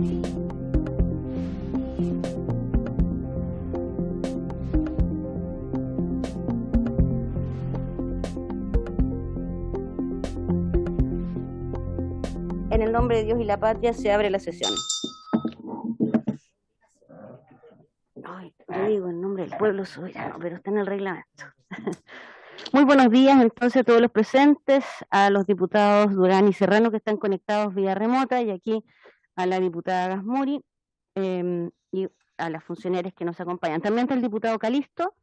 En el nombre de Dios y la patria se abre la sesión. Ay, le digo en nombre del pueblo soberano, pero está en el reglamento. Muy buenos días entonces a todos los presentes, a los diputados Durán y Serrano que están conectados vía remota, y aquí a la diputada Gasmuri y a las funcionarias que nos acompañan. También está el diputado Calisto,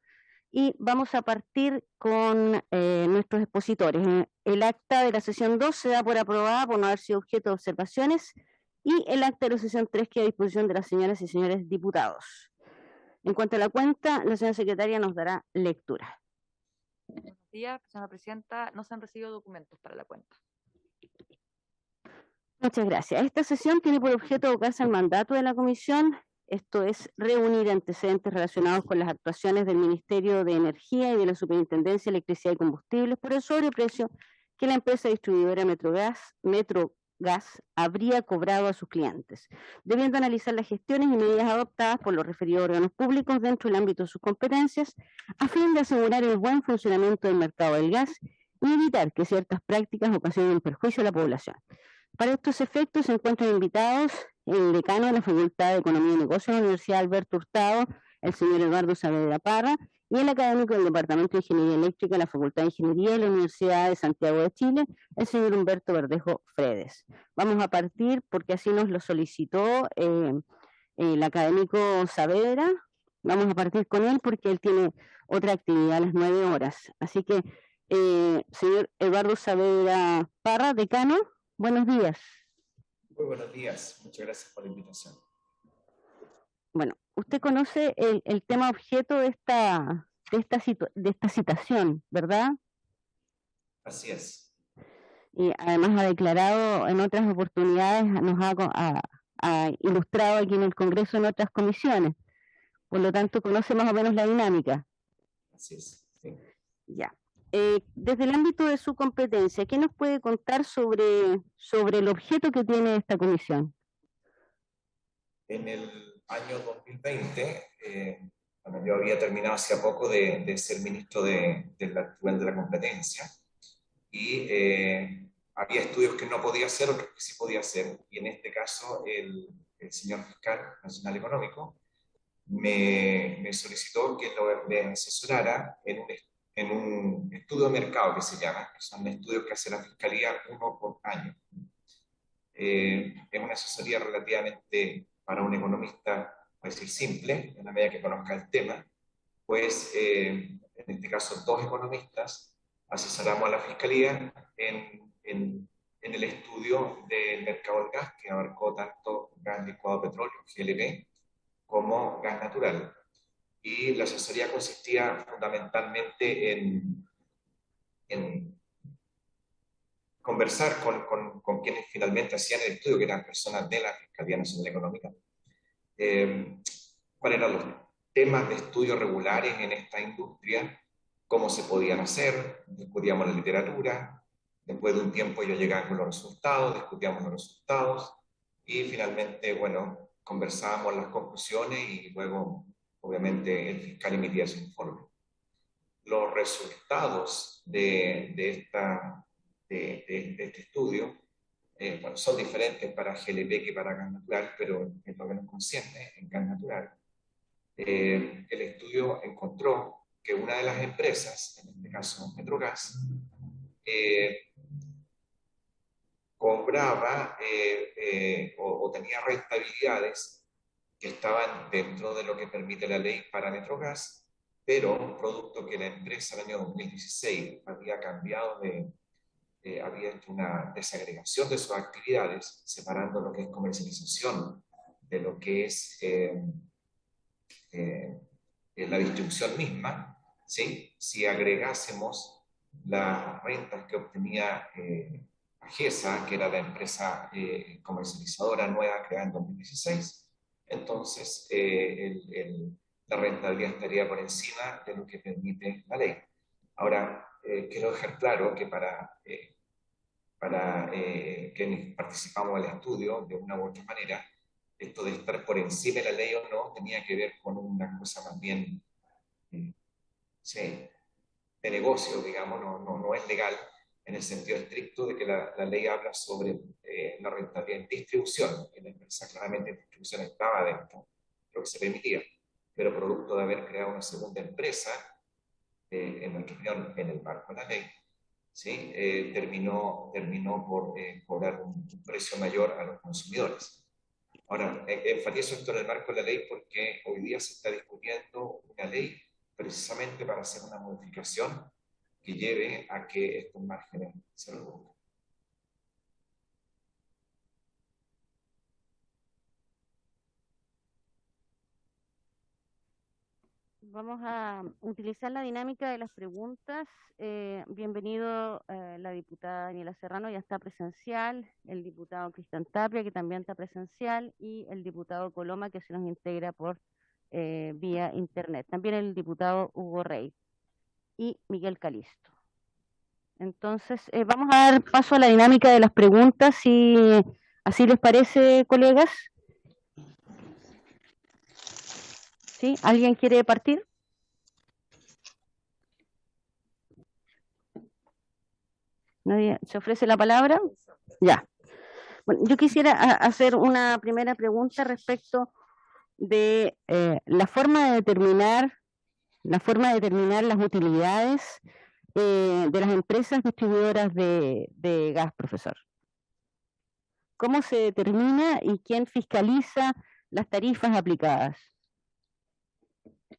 y vamos a partir con nuestros expositores. El acta de la sesión 2 se da por aprobada por no haber sido objeto de observaciones, y el acta de la sesión 3 queda a disposición de las señoras y señores diputados. En cuanto a la cuenta, la señora secretaria nos dará lectura. Buenos días, señora presidenta. No se han recibido documentos para la cuenta. Muchas gracias. Esta sesión tiene por objeto abocarse al mandato de la comisión, esto es, reunir antecedentes relacionados con las actuaciones del Ministerio de Energía y de la Superintendencia de Electricidad y Combustibles por el sobreprecio que la empresa distribuidora Metrogas habría cobrado a sus clientes, debiendo analizar las gestiones y medidas adoptadas por los referidos órganos públicos dentro del ámbito de sus competencias, a fin de asegurar el buen funcionamiento del mercado del gas y evitar que ciertas prácticas ocasionen perjuicio a la población. Para estos efectos se encuentran invitados el decano de la Facultad de Economía y Negocios de la Universidad Alberto Hurtado, el señor Eduardo Saavedra Parra, y el académico del Departamento de Ingeniería Eléctrica de la Facultad de Ingeniería de la Universidad de Santiago de Chile, el señor Humberto Verdejo Fredes. Vamos a partir, porque así nos lo solicitó el académico Saavedra. Vamos a partir con él porque él tiene otra actividad a las 9 horas. Así que, señor Eduardo Saavedra Parra, decano, buenos días. Muy buenos días, muchas gracias por la invitación. Bueno, usted conoce el tema objeto de esta citación, ¿verdad? Así es. Y además ha declarado en otras oportunidades, nos ha ilustrado aquí en el Congreso en otras comisiones. Por lo tanto, conoce más o menos la dinámica. Así es, sí. Ya. Desde el ámbito de su competencia, ¿qué nos puede contar sobre el objeto que tiene esta comisión? En el año 2020, bueno, yo había terminado hacía poco de ser ministro del tribunal de la competencia, y había estudios que no podía hacer, otros que sí podía hacer, y en este caso el señor fiscal nacional económico me solicitó que le asesorara en un estudio de mercado que se llama, que son estudios que hace la Fiscalía uno por año. Es una asesoría relativamente, para un economista, puede decir simple, en la medida que conozca el tema, pues en este caso 2 economistas asesoramos a la Fiscalía en el estudio del mercado del gas, que abarcó tanto gas licuado petróleo, GLP, como gas natural. Y la asesoría consistía fundamentalmente en conversar con quienes finalmente hacían el estudio, que eran personas de la Fiscalía Nacional Económica, cuáles eran los temas de estudio regulares en esta industria, cómo se podían hacer, discutíamos la literatura, después de un tiempo ellos llegaban con los resultados, discutíamos los resultados, y finalmente, bueno, conversábamos las conclusiones y luego, obviamente, el fiscal emitía su informe. Los resultados de este estudio bueno, son diferentes para GLP que para gas natural, pero es lo menos consciente en gas natural. El estudio encontró que una de las empresas, en este caso Metrogas, cobraba o tenía rentabilidades que estaban dentro de lo que permite la ley para Metrogas, pero producto que la empresa en el año 2016 había cambiado había hecho una desagregación de sus actividades, separando lo que es comercialización de lo que es la distribución misma, ¿sí? Si agregásemos las rentas que obtenía Agesa, que era la empresa comercializadora nueva creada en 2016, entonces la rentabilidad estaría por encima de lo que permite la ley. Ahora, quiero dejar claro que para quienes participamos del estudio, de una u otra manera, esto de estar por encima de la ley o no tenía que ver con una cosa más bien, sí, de negocio, digamos, no es legal en el sentido estricto de que la ley habla sobre la rentabilidad en distribución, y la empresa claramente en distribución estaba dentro de lo que se permitía, pero producto de haber creado una segunda empresa, en nuestra opinión, en el marco de la ley, ¿sí? Terminó por cobrar un precio mayor a los consumidores. Ahora, enfatizo esto en el marco de la ley porque hoy día se está discutiendo una ley precisamente para hacer una modificación que lleve a que estos márgenes se reduzcan. Vamos a utilizar la dinámica de las preguntas. Bienvenido la diputada Daniela Serrano, ya está presencial, el diputado Cristian Tapia, que también está presencial, y el diputado Coloma, que se nos integra por vía internet. También el diputado Hugo Rey y Miguel Calisto. Entonces, vamos a dar paso a la dinámica de las preguntas, si así les parece, colegas. ¿Sí? ¿Alguien quiere partir? ¿Nadie se ofrece la palabra? Ya. Bueno, yo quisiera hacer una primera pregunta respecto de la forma de determinar las utilidades de las empresas distribuidoras de gas, profesor. ¿Cómo se determina y quién fiscaliza las tarifas aplicadas?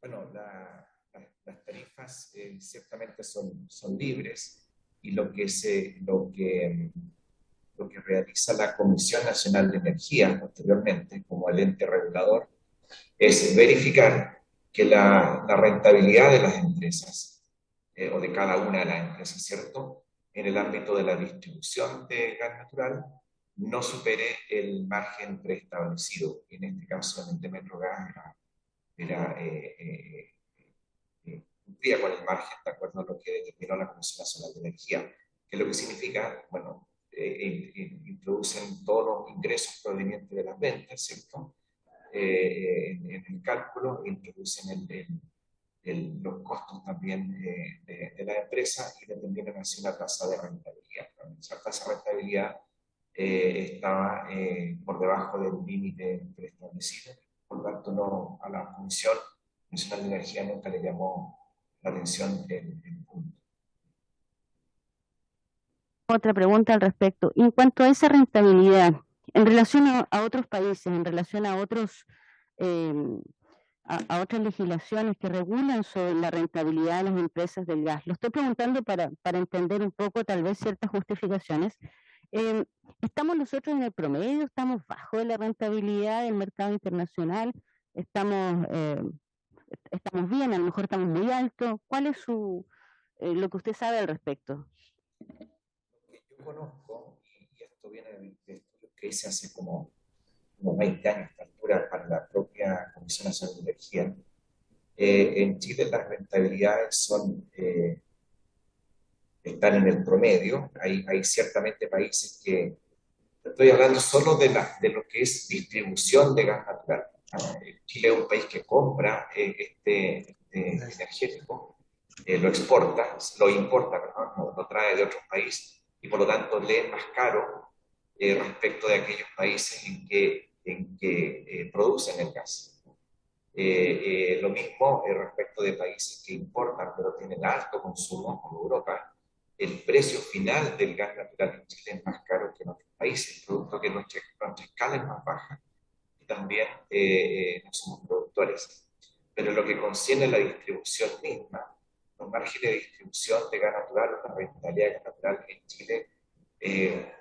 Bueno, las tarifas ciertamente son libres, y lo que realiza la Comisión Nacional de Energía posteriormente, como el ente regulador, es verificar que la rentabilidad de las empresas, o de cada una de las empresas, ¿cierto?, en el ámbito de la distribución de gas natural, no supere el margen preestablecido. En este caso, en el de Metrogas cumplía con el margen de acuerdo a lo que determinó la Comisión Nacional de Energía, que lo que significa, bueno, introducen todos los ingresos provenientes de las ventas, ¿cierto?, en el cálculo, introducen los costos también de la empresa, y determinan así una tasa de rentabilidad. Esa tasa de rentabilidad estaba por debajo del límite preestablecido, por lo tanto no, a la Comisión Nacional de Energía nunca le llamó la atención el punto. Otra pregunta al respecto. En cuanto a esa rentabilidad, en relación a otros países, en relación a otros a otras legislaciones que regulan sobre la rentabilidad de las empresas del gas. Lo estoy preguntando para entender un poco tal vez ciertas justificaciones. ¿Estamos nosotros en el promedio? ¿Estamos bajo de la rentabilidad del mercado internacional? ¿Estamos bien? A lo mejor estamos muy altos. ¿Cuál es lo que usted sabe al respecto? Yo conozco, y esto viene de estudios que hice hace como 20 años a esta altura para la propia Comisión Nacional de Energía. En Chile las rentabilidades están en el promedio. Hay ciertamente países que, estoy hablando solo de lo que es distribución de gas natural. Chile es un país que compra este energético, lo importa, perdón, lo trae de otros países, y por lo tanto le es más caro respecto de aquellos países en que producen el gas. Lo mismo respecto de países que importan pero tienen alto consumo, como Europa. El precio final del gas natural en Chile es más caro que en otros países, producto que nuestra escala es más baja, y también no somos productores. Pero en lo que concierne a la distribución misma, los márgenes de distribución de gas natural, la rentabilidad de gas natural en Chile,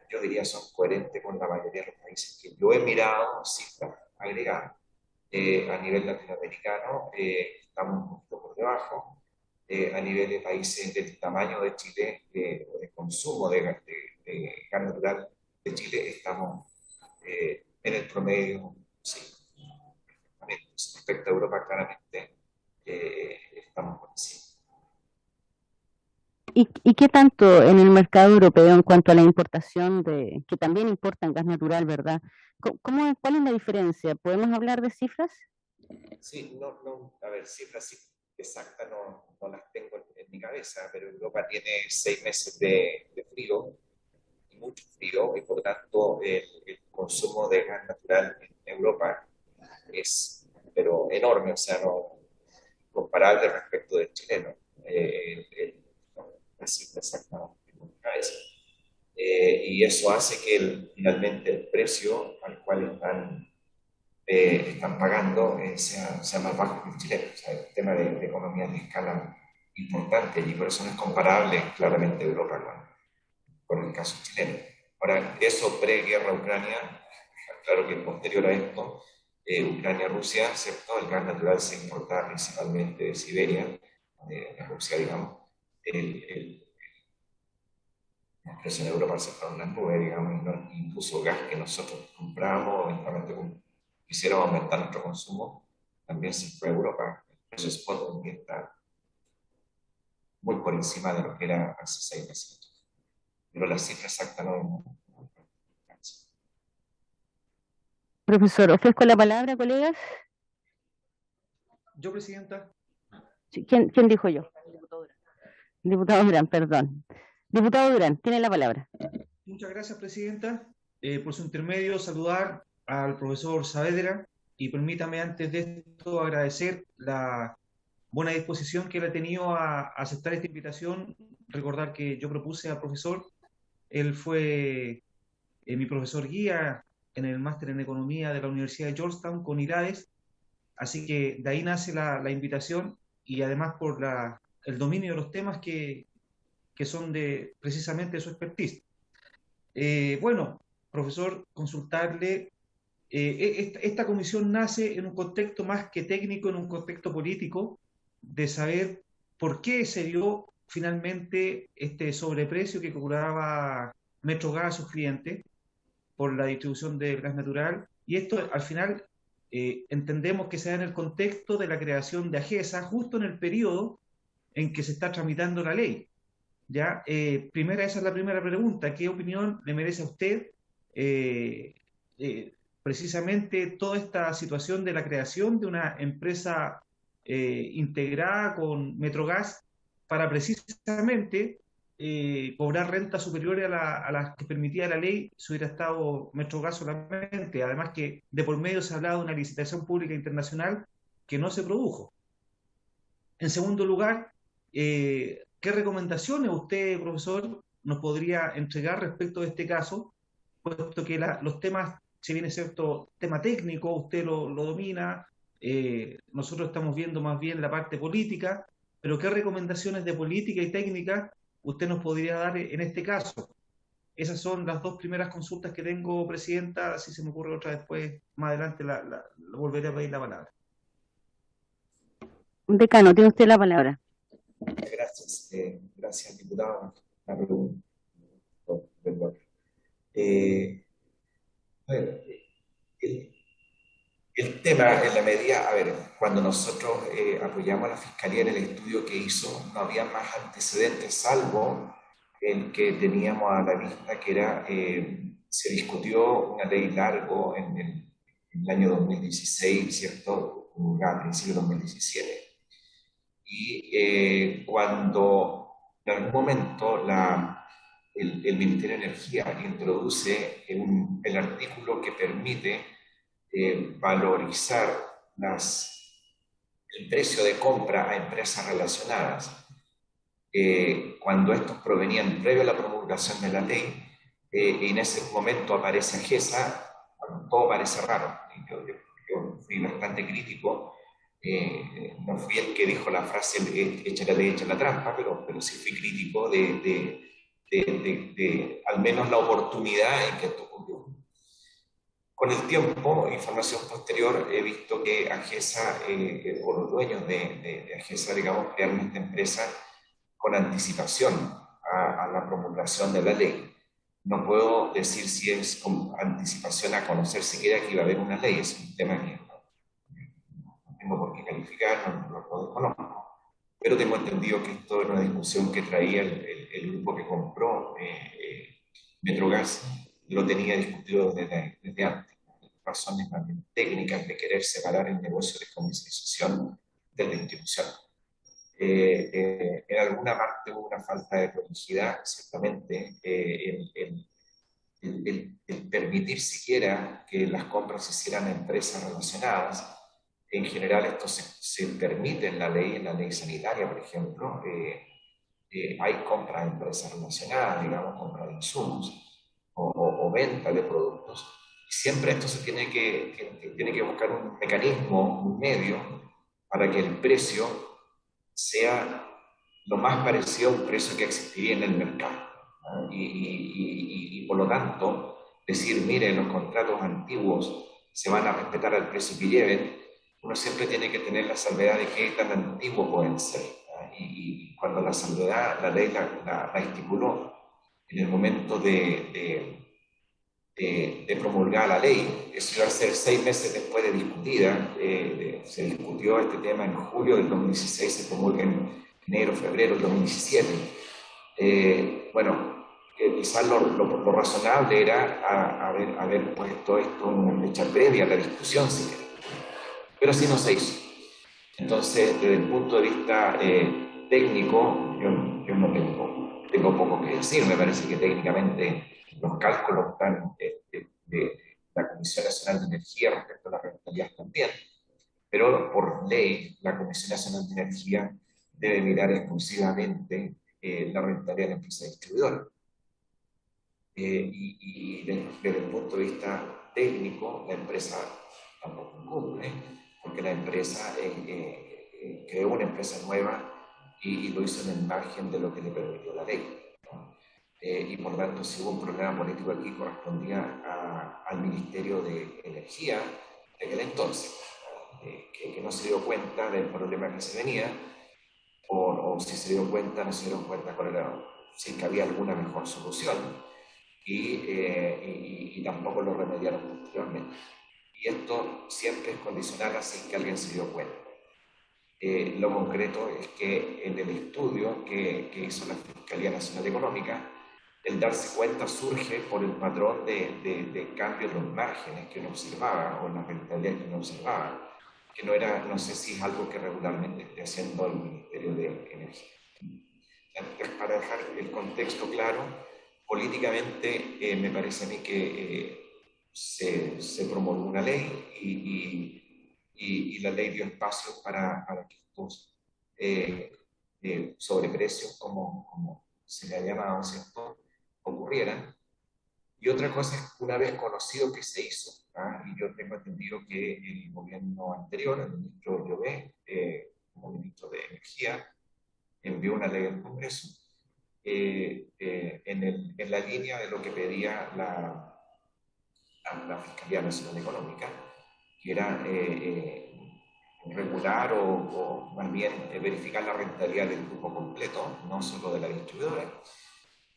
yo diría son coherentes con la mayoría de los países que yo he mirado, cifras agregadas. A nivel latinoamericano estamos un poquito por debajo. A nivel de países del tamaño de Chile, de consumo de gas natural de Chile, estamos en el promedio, sí. Respecto a Europa, claramente estamos por encima. ¿Y qué tanto en el mercado europeo en cuanto a la importación que también importan gas natural, ¿verdad? ¿Cuál es la diferencia? ¿Podemos hablar de cifras? Sí, a ver, cifras exactas no las tengo en mi cabeza, pero Europa tiene 6 meses de frío, y mucho frío, y por tanto el consumo de gas natural en Europa es, pero enorme, o sea, no comparable respecto del chileno. No, la cifra exacta no tengo en mi cabeza. Y eso hace que finalmente el precio al cual están pagando sea más bajo que el chileno. O sea, el tema de economía de escala importante, y por eso no es comparable claramente Europa con el caso chileno. Ahora, eso pre-guerra Ucrania, claro que posterior a esto, Ucrania-Rusia, ¿cierto? El gas natural se importaba principalmente de Siberia, de Rusia, digamos. Los precios en Europa se fueron las nubes, digamos, y incluso gas que nosotros comprábamos, eventualmente quisiéramos aumentar nuestro consumo, también se fue a Europa. El precio spot hoy está muy por encima de lo que era hace 6 meses. Pero la cifra exacta no. Profesor, ofrezco la palabra, colegas. Yo, presidenta. Sí, ¿quién dijo yo? El diputado Durán. Diputado Durán, perdón. Diputado Durán, tiene la palabra. Muchas gracias, presidenta. Por su intermedio, saludar al profesor Saavedra, y permítame antes de esto agradecer la buena disposición que él ha tenido a aceptar esta invitación. Recordar que yo propuse al profesor, él fue mi profesor guía en el máster en economía de la Universidad de Georgetown con IRAES, así que de ahí nace la invitación, y además por el dominio de los temas que son precisamente de su expertise. Bueno, profesor, consultarle, esta comisión nace en un contexto más que técnico, en un contexto político, de saber por qué se dio finalmente este sobreprecio que cobraba Metrogas a sus clientes por la distribución del gas natural, y esto al final entendemos que se da en el contexto de la creación de AGESA, justo en el periodo en que se está tramitando la ley. ¿Ya? Esa es la primera pregunta. ¿Qué opinión le merece a usted precisamente toda esta situación de la creación de una empresa integrada con Metrogas para precisamente cobrar rentas superiores a las que permitía la ley si hubiera estado Metrogas solamente? Además que de por medio se ha hablado de una licitación pública internacional que no se produjo. En segundo lugar, ¿qué recomendaciones usted, profesor, nos podría entregar respecto de este caso? Puesto que los temas, si bien es cierto, tema técnico, usted lo domina, nosotros estamos viendo más bien la parte política, pero ¿qué recomendaciones de política y técnica usted nos podría dar en este caso? Esas son las dos primeras consultas que tengo, presidenta. Si se me ocurre otra después, más adelante, volveré a pedir la palabra. Decano, tiene usted la palabra. Gracias, gracias, diputado. La pregunta. A ver, el tema en la medida, a ver, cuando nosotros apoyamos a la Fiscalía en el estudio que hizo, no había más antecedentes salvo el que teníamos a la vista, que era, se discutió una ley largo en el año 2016, ¿cierto? A principios de 2017. Y cuando en algún momento el Ministerio de Energía introduce el artículo que permite valorizar el precio de compra a empresas relacionadas, cuando estos provenían previo a la promulgación de la ley, en ese momento aparece AGESA, todo parece raro. Yo fui bastante crítico. No fui el que dijo la frase echa la ley, echa la trampa, pero sí fui crítico de al menos la oportunidad en que esto ocurrió. Con el tiempo, información posterior, he visto que AGESA, o los dueños de AGESA, digamos, crearon esta empresa con anticipación a la promulgación de la ley. No puedo decir si es con anticipación a conocer siquiera que iba a haber una ley, es un tema que no tengo por qué calificar, no lo desconozco. pero tengo entendido que esto era una discusión que traía el grupo que compró Metrogas, lo tenía discutido desde antes. Razones más bien técnicas de querer separar el negocio de comercialización de la distribución. En alguna parte hubo una falta de prolijo, ciertamente, el permitir siquiera que las compras se hicieran a empresas relacionadas. En general esto se permite en la ley sanitaria, por ejemplo. Hay compras a empresas relacionadas, digamos, compra de insumos o venta de productos. Y siempre esto se tiene que buscar un mecanismo, un medio, para que el precio sea lo más parecido a un precio que existiría en el mercado. ¿No? Y por lo tanto, decir, mire, los contratos antiguos se van a respetar al precio que lleven, uno siempre tiene que tener la salvedad de qué tan antiguos pueden ser. ¿No? Y cuando la salvedad, la ley la estipuló en el momento de promulgar la ley, eso iba a ser 6 meses después de discutida, se discutió este tema en julio del 2016, se promulga en enero, febrero del 2017. Bueno, quizás lo razonable era haber puesto esto en una fecha previa a la discusión, si querés. Pero así no se hizo. Entonces, desde el punto de vista técnico, yo no tengo poco que decir. Me parece que técnicamente los cálculos están de la Comisión Nacional de Energía respecto a la rentabilidad también. Pero por ley, la Comisión Nacional de Energía debe mirar exclusivamente la rentabilidad de la empresa distribuidora. Y desde el punto de vista técnico, la empresa tampoco cumple, porque la empresa creó una empresa nueva y lo hizo en el margen de lo que le permitió la ley, ¿no? Y por tanto, si hubo un problema político aquí, correspondía al Ministerio de Energía de aquel entonces, que no se dio cuenta del problema que se venía, o si se dio cuenta, no se dieron cuenta cuál era, si es que había alguna mejor solución, y tampoco lo remediaron posteriormente. Y esto siempre es condicional así que alguien se dio cuenta. Lo concreto es que en el estudio que hizo la Fiscalía Nacional Económica, el darse cuenta surge por el patrón de cambio en los márgenes que uno observaba, o en la rentabilidad que uno observaba, que no era, no sé si es algo que regularmente esté haciendo el Ministerio de Energía. Entonces, para dejar el contexto claro, políticamente me parece a mí que se promulgó una ley y la ley dio espacio para que estos sobreprecios, como se le ha llamado, ¿cierto?, ocurrieran. Y otra cosa es que una vez conocido que se hizo, ¿ah? Y yo tengo entendido que el gobierno anterior, el ministro Llobet, como ministro de Energía, envió una ley al Congreso en la línea de lo que pedía la Fiscalía Nacional Económica, que era regular o más bien verificar la rentabilidad del grupo completo, no solo de la distribuidora.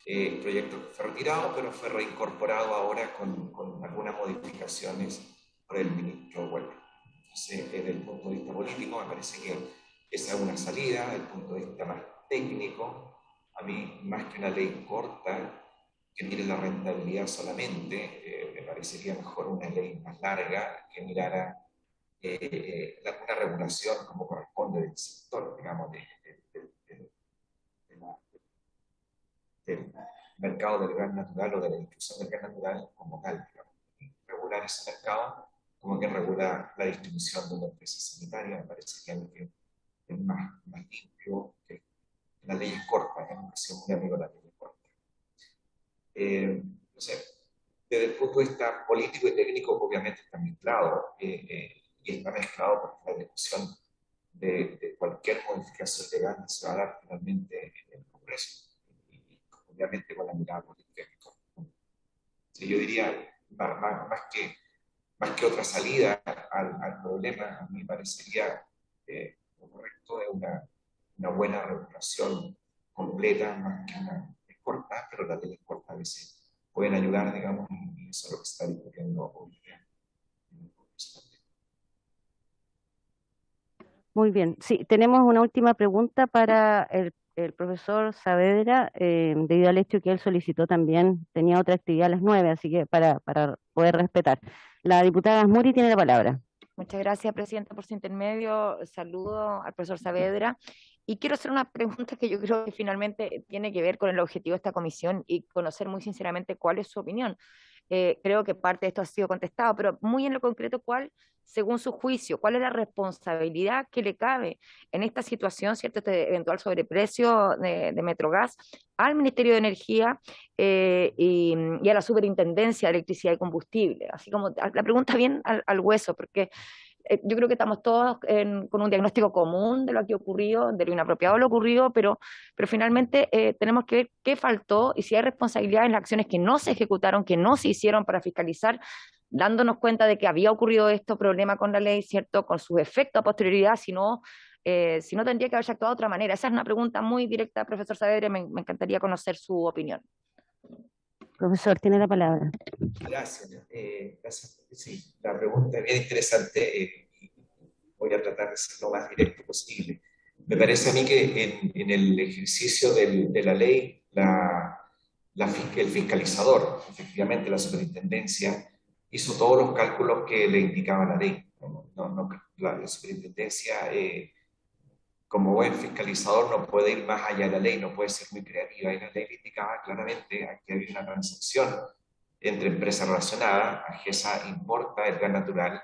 El proyecto fue retirado, pero fue reincorporado ahora con algunas modificaciones por el ministro Huelva. Entonces, desde el punto de vista político, me parece que esa es una salida. Desde el punto de vista más técnico, a mí, más que una ley corta que mire la rentabilidad solamente, me parecería mejor una ley más larga que mirara una regulación como corresponde del sector, digamos, del mercado del gas natural o de la distribución del gas natural como tal, digamos. Regular ese mercado como que regula la distribución de una empresa sanitaria, me parece que es más limpio que la ley corta, que no soy muy amigo de la ley corta. No sé, desde el punto de vista político y técnico, obviamente está mezclado, y está mezclado porque la discusión de cualquier modificación legal se va a dar finalmente en el Congreso, y obviamente con la mirada política que corresponde. Sí, yo diría, más que otra salida al problema, a mí me parecería lo correcto es una buena regulación completa, más que una corta, pero las leyes cortas a veces pueden ayudar, digamos, y eso es lo que se está discutiendo hoy día. Muy bien. Sí, tenemos una última pregunta para el profesor Saavedra, debido al hecho que él solicitó también, tenía otra actividad a las 9, así que para poder respetar. La diputada Asmuri tiene la palabra. Muchas gracias, Presidenta, por su intermedio. Saludo al profesor Saavedra. Y quiero hacer una pregunta que yo creo que finalmente tiene que ver con el objetivo de esta comisión y conocer muy sinceramente cuál es su opinión. Creo que parte de esto ha sido contestado, pero muy en lo concreto, ¿cuál, según su juicio, cuál es la responsabilidad que le cabe en esta situación, ¿cierto? Este eventual sobreprecio de Metrogas al Ministerio de Energía y a la Superintendencia de Electricidad y Combustible? Así como la pregunta bien al hueso, porque yo creo que estamos todos con un diagnóstico común de lo que ocurrió, de lo inapropiado lo ocurrido, pero finalmente tenemos que ver qué faltó y si hay responsabilidad en las acciones que no se ejecutaron, que no se hicieron para fiscalizar, dándonos cuenta de que había ocurrido esto, problema con la ley, ¿cierto? Con sus efectos a posterioridad, si no tendría que haberse actuado de otra manera. Esa es una pregunta muy directa, profesor Saavedra, me encantaría conocer su opinión. Profesor, tiene la palabra. Gracias. Gracias. Sí, la pregunta es bien interesante y voy a tratar de ser lo más directo posible. Me parece a mí que en el ejercicio de la ley, el fiscalizador, efectivamente la superintendencia, hizo todos los cálculos que le indicaba la ley. La superintendencia, como buen fiscalizador, no puede ir más allá de la ley, no puede ser muy creativa. Y la ley le indicaba claramente que había una transacción entre empresas relacionadas. AGESA importa el gas natural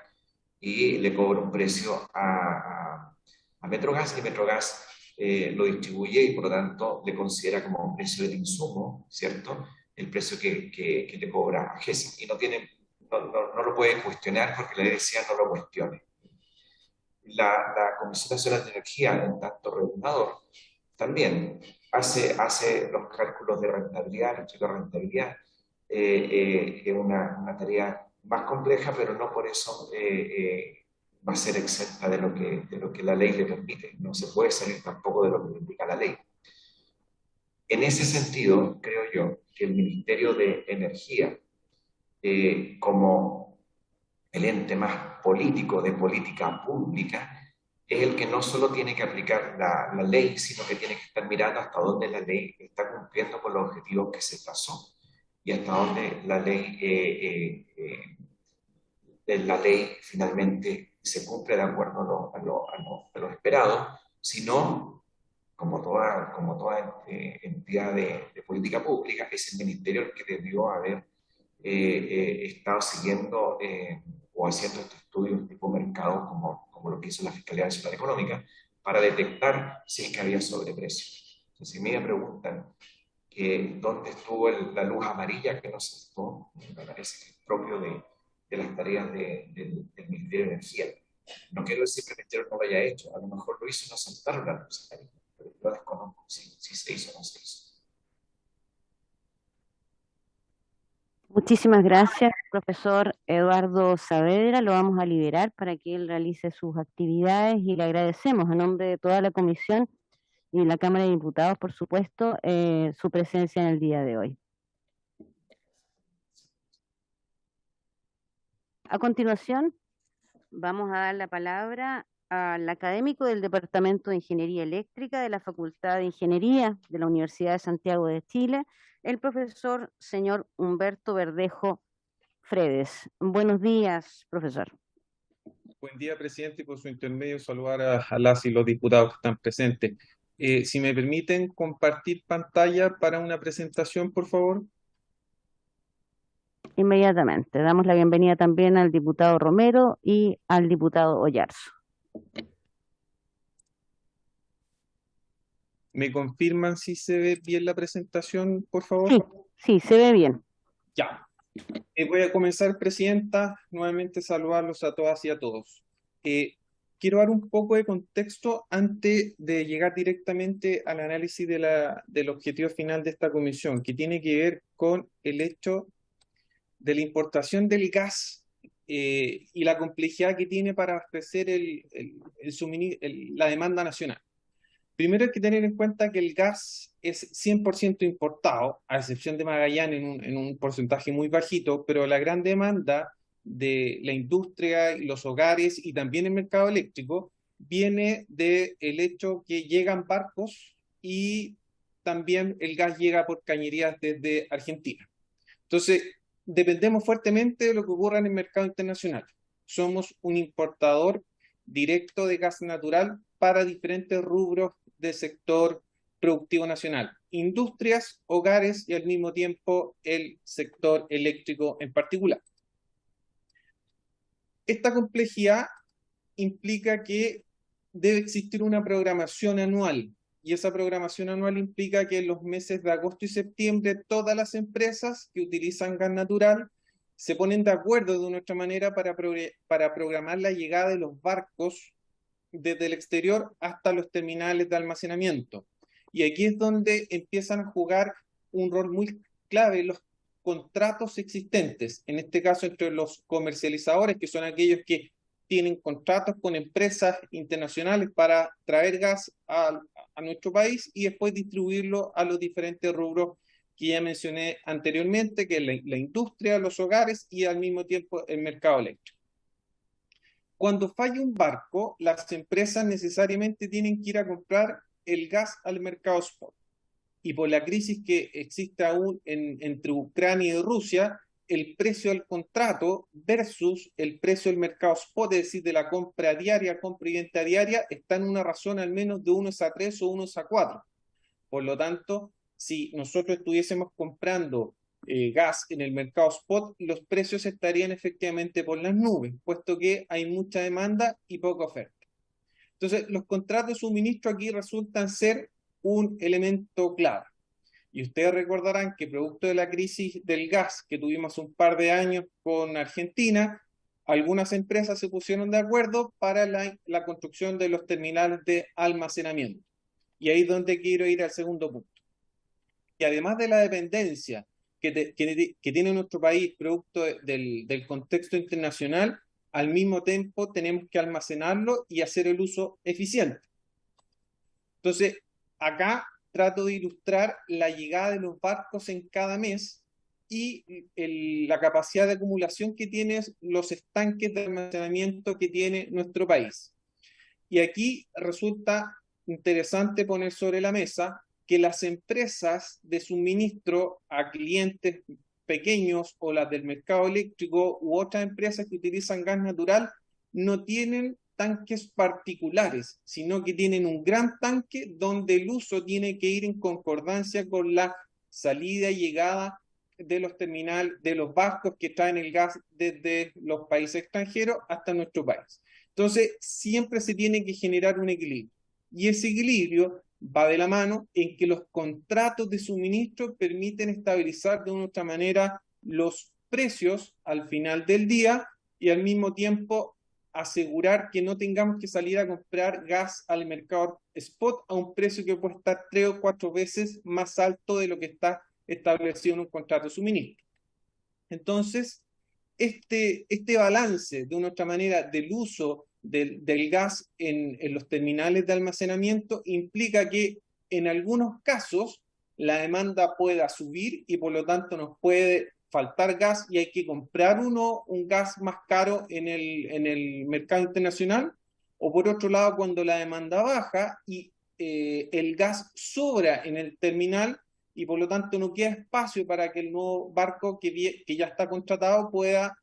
y le cobra un precio a Metrogas, y Metrogas lo distribuye y por lo tanto le considera como un precio del insumo, ¿cierto? El precio que le cobra AGESA. Y no lo puede cuestionar porque la ley decía no lo cuestione. La Comisión Nacional de Energía, en tanto regulador, también hace los cálculos de rentabilidad, de rentabilidad. Es una tarea más compleja, pero no por eso va a ser exenta de lo que la ley le permite. No se puede salir tampoco de lo que indica la ley. En ese sentido, creo yo que el Ministerio de Energía, como el ente más político de política pública, es el que no solo tiene que aplicar la ley, sino que tiene que estar mirando hasta dónde la ley está cumpliendo con los objetivos que se trazó y hasta dónde la ley finalmente se cumple de acuerdo a lo esperado. Si no, como toda entidad de política pública, es el ministerio el que debió haber estado siguiendo o haciendo estos estudios tipo mercado, como lo que hizo la Fiscalía Nacional Económica, para detectar si es que había sobreprecio. Entonces, si me preguntan que dónde estuvo la luz amarilla que nos saltó, me parece que es propio de las tareas del Ministerio de Energía. No quiero decir que el Ministerio no lo haya hecho, a lo mejor lo hizo y no saltaron las luces amarillas, pero yo desconozco si se hizo o no se hizo. Muchísimas gracias, profesor Eduardo Saavedra. Lo vamos a liberar para que él realice sus actividades y le agradecemos a nombre de toda la comisión y la Cámara de Diputados, por supuesto, su presencia en el día de hoy. A continuación, vamos a dar la palabra al académico del Departamento de Ingeniería Eléctrica de la Facultad de Ingeniería de la Universidad de Santiago de Chile, el profesor señor Humberto Verdejo Fredes. Buenos días, profesor. Buen día, presidente, y por su intermedio saludar a las y los diputados que están presentes. Si me permiten compartir pantalla para una presentación, por favor. Inmediatamente. Damos la bienvenida también al diputado Romero y al diputado Oyarzo. ¿Me confirman si se ve bien la presentación, por favor? Sí, se ve bien. Ya. Voy a comenzar, presidenta, nuevamente saludarlos a todas y a todos. Quiero dar un poco de contexto antes de llegar directamente al análisis del objetivo final de esta comisión, que tiene que ver con el hecho de la importación del gas y la complejidad que tiene para abastecer la demanda nacional. Primero hay que tener en cuenta que el gas es 100% importado, a excepción de Magallanes en un porcentaje muy bajito, pero la gran demanda de la industria y los hogares y también el mercado eléctrico viene del hecho que llegan barcos y también el gas llega por cañerías desde Argentina. Entonces, dependemos fuertemente de lo que ocurra en el mercado internacional. Somos un importador directo de gas natural para diferentes rubros del sector productivo nacional, industrias, hogares y al mismo tiempo el sector eléctrico en particular. Esta complejidad implica que debe existir una programación anual, y esa programación anual implica que en los meses de agosto y septiembre todas las empresas que utilizan gas natural se ponen de acuerdo de una otra manera para programar la llegada de los barcos desde el exterior hasta los terminales de almacenamiento. Y aquí es donde empiezan a jugar un rol muy clave los contratos existentes, en este caso entre los comercializadores, que son aquellos que tienen contratos con empresas internacionales para traer gas a nuestro país y después distribuirlo a los diferentes rubros que ya mencioné anteriormente, que es la industria, los hogares y al mismo tiempo el mercado eléctrico. Cuando falla un barco, las empresas necesariamente tienen que ir a comprar el gas al mercado spot. Y por la crisis que existe aún entre Ucrania y Rusia, el precio del contrato versus el precio del mercado spot, es decir, de la compra diaria, compra y venta diaria, está en una razón al menos de 1:3 o 1:4. Por lo tanto, si nosotros estuviésemos comprando gas en el mercado spot, los precios estarían efectivamente por las nubes, puesto que hay mucha demanda y poca oferta. Entonces, los contratos de suministro aquí resultan ser un elemento clave. Y ustedes recordarán que producto de la crisis del gas que tuvimos un par de años con Argentina, algunas empresas se pusieron de acuerdo para la construcción de los terminales de almacenamiento. Y ahí es donde quiero ir al segundo punto. Y además de la dependencia que tiene nuestro país producto del contexto internacional, al mismo tiempo tenemos que almacenarlo y hacer el uso eficiente. Entonces, acá trato de ilustrar la llegada de los barcos en cada mes y la capacidad de acumulación que tienen los estanques de almacenamiento que tiene nuestro país. Y aquí resulta interesante poner sobre la mesa que las empresas de suministro a clientes pequeños o las del mercado eléctrico u otras empresas que utilizan gas natural no tienen tanques particulares, sino que tienen un gran tanque donde el uso tiene que ir en concordancia con la salida y llegada de los terminales, de los barcos que traen el gas desde los países extranjeros hasta nuestro país. Entonces, siempre se tiene que generar un equilibrio. Y ese equilibrio va de la mano en que los contratos de suministro permiten estabilizar de una u otra manera los precios al final del día y al mismo tiempo asegurar que no tengamos que salir a comprar gas al mercado spot a un precio que puede estar 3 o 4 veces más alto de lo que está establecido en un contrato de suministro. Entonces, este balance, de una otra manera, del uso del gas en los terminales de almacenamiento implica que en algunos casos la demanda pueda subir y por lo tanto nos puede faltar gas y hay que comprar un gas más caro en el mercado internacional, o por otro lado cuando la demanda baja y el gas sobra en el terminal y por lo tanto no queda espacio para que el nuevo barco que ya está contratado pueda,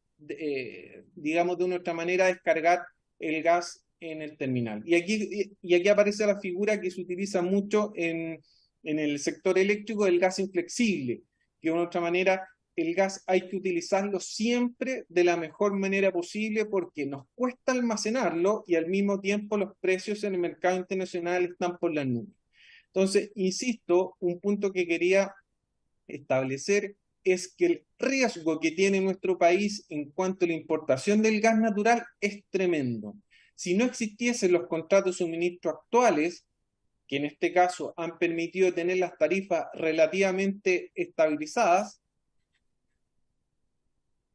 digamos de una otra manera, descargar el gas en el terminal. Y aquí aparece la figura que se utiliza mucho en el sector eléctrico del gas inflexible, que de una otra manera el gas hay que utilizarlo siempre de la mejor manera posible porque nos cuesta almacenarlo y al mismo tiempo los precios en el mercado internacional están por las nubes. Entonces, insisto, un punto que quería establecer es que el riesgo que tiene nuestro país en cuanto a la importación del gas natural es tremendo. Si no existiesen los contratos de suministro actuales, que en este caso han permitido tener las tarifas relativamente estabilizadas,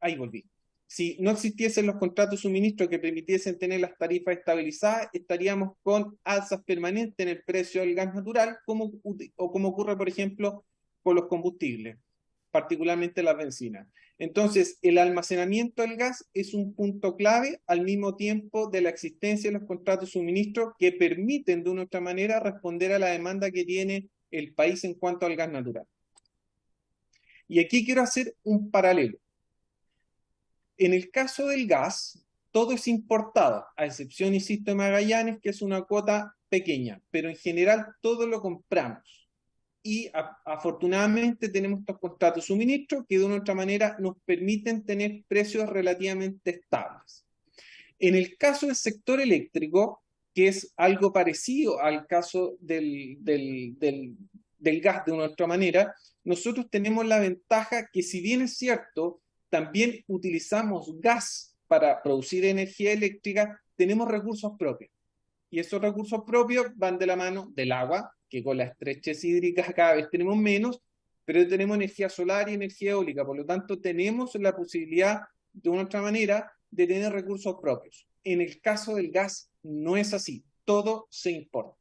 ahí volví. Si no existiesen los contratos de suministro que permitiesen tener las tarifas estabilizadas, estaríamos con alzas permanentes en el precio del gas natural, como ocurre, por ejemplo, con los combustibles. particularmente las bencinas. Entonces, el almacenamiento del gas es un punto clave al mismo tiempo de la existencia de los contratos de suministro que permiten de una u otra manera responder a la demanda que tiene el país en cuanto al gas natural. Y aquí quiero hacer un paralelo. En el caso del gas, todo es importado, a excepción, insisto, de Magallanes, que es una cuota pequeña, pero en general todo lo compramos. Y afortunadamente tenemos estos contratos de suministro que de una u otra manera nos permiten tener precios relativamente estables. En el caso del sector eléctrico, que es algo parecido al caso del gas de una u otra manera, nosotros tenemos la ventaja que, si bien es cierto, también utilizamos gas para producir energía eléctrica, tenemos recursos propios. Y esos recursos propios van de la mano del agua, que con las estrechez hídricas cada vez tenemos menos, pero tenemos energía solar y energía eólica, por lo tanto tenemos la posibilidad, de una otra manera, de tener recursos propios. En el caso del gas no es así, todo se importa.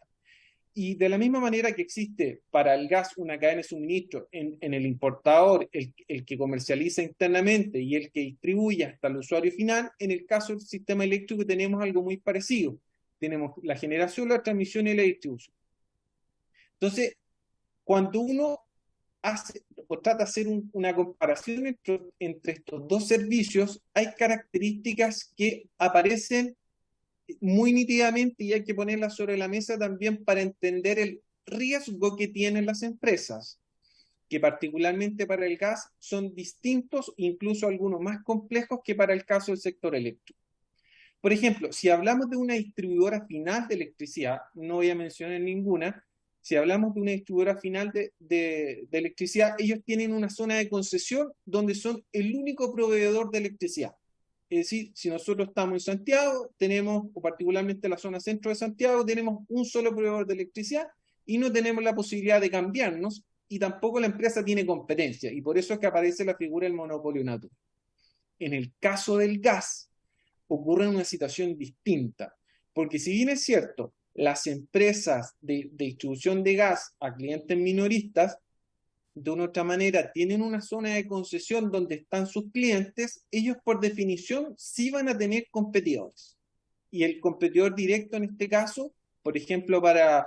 Y de la misma manera que existe para el gas una cadena de suministro en el importador, el que comercializa internamente y el que distribuye hasta el usuario final, en el caso del sistema eléctrico tenemos algo muy parecido. Tenemos la generación, la transmisión y la distribución. Entonces, cuando uno hace o trata de hacer una comparación entre estos dos servicios, hay características que aparecen muy nítidamente y hay que ponerlas sobre la mesa también para entender el riesgo que tienen las empresas, que particularmente para el gas son distintos, incluso algunos más complejos que para el caso del sector eléctrico. Por ejemplo, si hablamos de una distribuidora final de electricidad, no voy a mencionar ninguna, si hablamos de una distribuidora final de electricidad, ellos tienen una zona de concesión donde son el único proveedor de electricidad. Es decir, si nosotros estamos en Santiago, tenemos, o particularmente la zona centro de Santiago, tenemos un solo proveedor de electricidad y no tenemos la posibilidad de cambiarnos, y tampoco la empresa tiene competencia, y por eso es que aparece la figura del monopolio natural. En el caso del gas, ocurre una situación distinta, porque si bien es cierto, las empresas de distribución de gas a clientes minoristas, de una otra manera, tienen una zona de concesión donde están sus clientes, ellos por definición sí van a tener competidores. Y el competidor directo en este caso, por ejemplo, para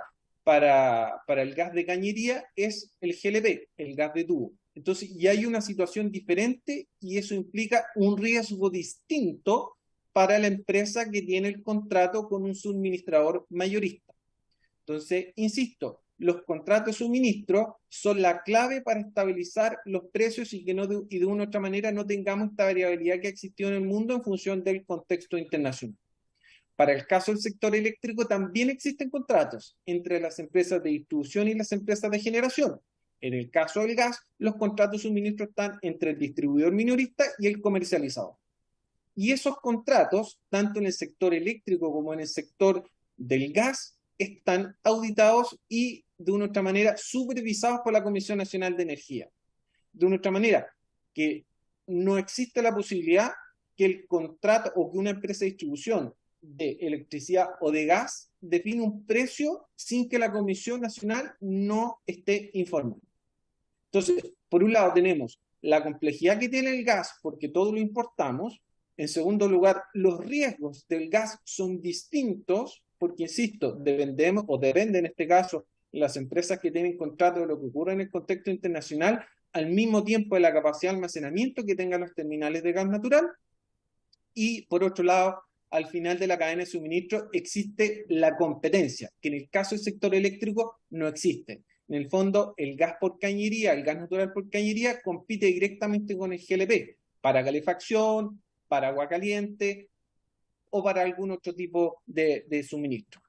el gas de cañería, es el GLP, el gas de tubo. Entonces, ya hay una situación diferente y eso implica un riesgo distinto para la empresa que tiene el contrato con un suministrador mayorista. Entonces, insisto, los contratos de suministro son la clave para estabilizar los precios y que y de una u otra manera no tengamos esta variabilidad que ha existido en el mundo en función del contexto internacional. Para el caso del sector eléctrico también existen contratos entre las empresas de distribución y las empresas de generación. En el caso del gas, los contratos de suministro están entre el distribuidor minorista y el comercializador. Y esos contratos, tanto en el sector eléctrico como en el sector del gas, están auditados y de una u otra manera supervisados por la Comisión Nacional de Energía. De una u otra manera, que no existe la posibilidad que el contrato o que una empresa de distribución de electricidad o de gas define un precio sin que la Comisión Nacional no esté informada. Entonces, por un lado tenemos la complejidad que tiene el gas porque todo lo importamos. En segundo lugar, los riesgos del gas son distintos porque, insisto, dependen en este caso las empresas que tienen contrato de lo que ocurre en el contexto internacional, al mismo tiempo de la capacidad de almacenamiento que tengan los terminales de gas natural. Y por otro lado, al final de la cadena de suministro existe la competencia, que en el caso del sector eléctrico no existe. En el fondo, el gas por cañería, el gas natural por cañería, compite directamente con el GLP para calefacción, para agua caliente o para algún otro tipo de suministro.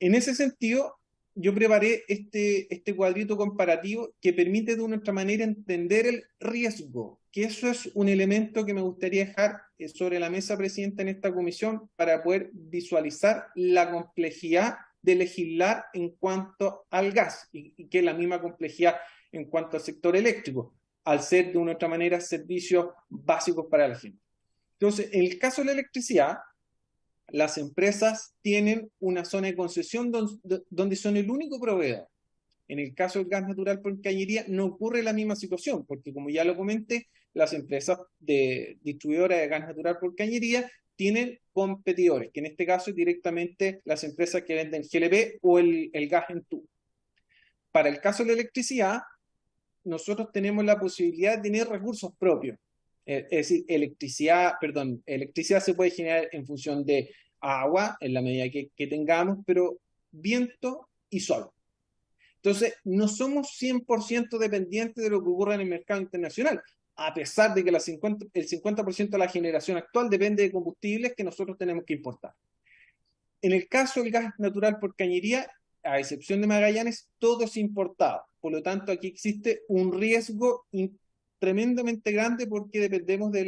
En ese sentido, yo preparé este cuadrito comparativo que permite de una otra manera entender el riesgo, que eso es un elemento que me gustaría dejar sobre la mesa, Presidenta, en esta comisión para poder visualizar la complejidad de legislar en cuanto al gas y que es la misma complejidad en cuanto al sector eléctrico, al ser de una otra manera servicios básicos para la gente. Entonces, en el caso de la electricidad, las empresas tienen una zona de concesión donde son el único proveedor. En el caso del gas natural por cañería no ocurre la misma situación, porque como ya lo comenté, las empresas distribuidoras de gas natural por cañería tienen competidores, que en este caso es directamente las empresas que venden GLP o el gas en tubo. Para el caso de la electricidad, nosotros tenemos la posibilidad de tener recursos propios. Es decir, electricidad se puede generar en función de agua, en la medida que tengamos, pero viento y sol. Entonces, no somos 100% dependientes de lo que ocurre en el mercado internacional, a pesar de que el 50% de la generación actual depende de combustibles que nosotros tenemos que importar. En el caso del gas natural por cañería, a excepción de Magallanes, todo es importado. Por lo tanto, aquí existe un riesgo tremendamente grande porque dependemos de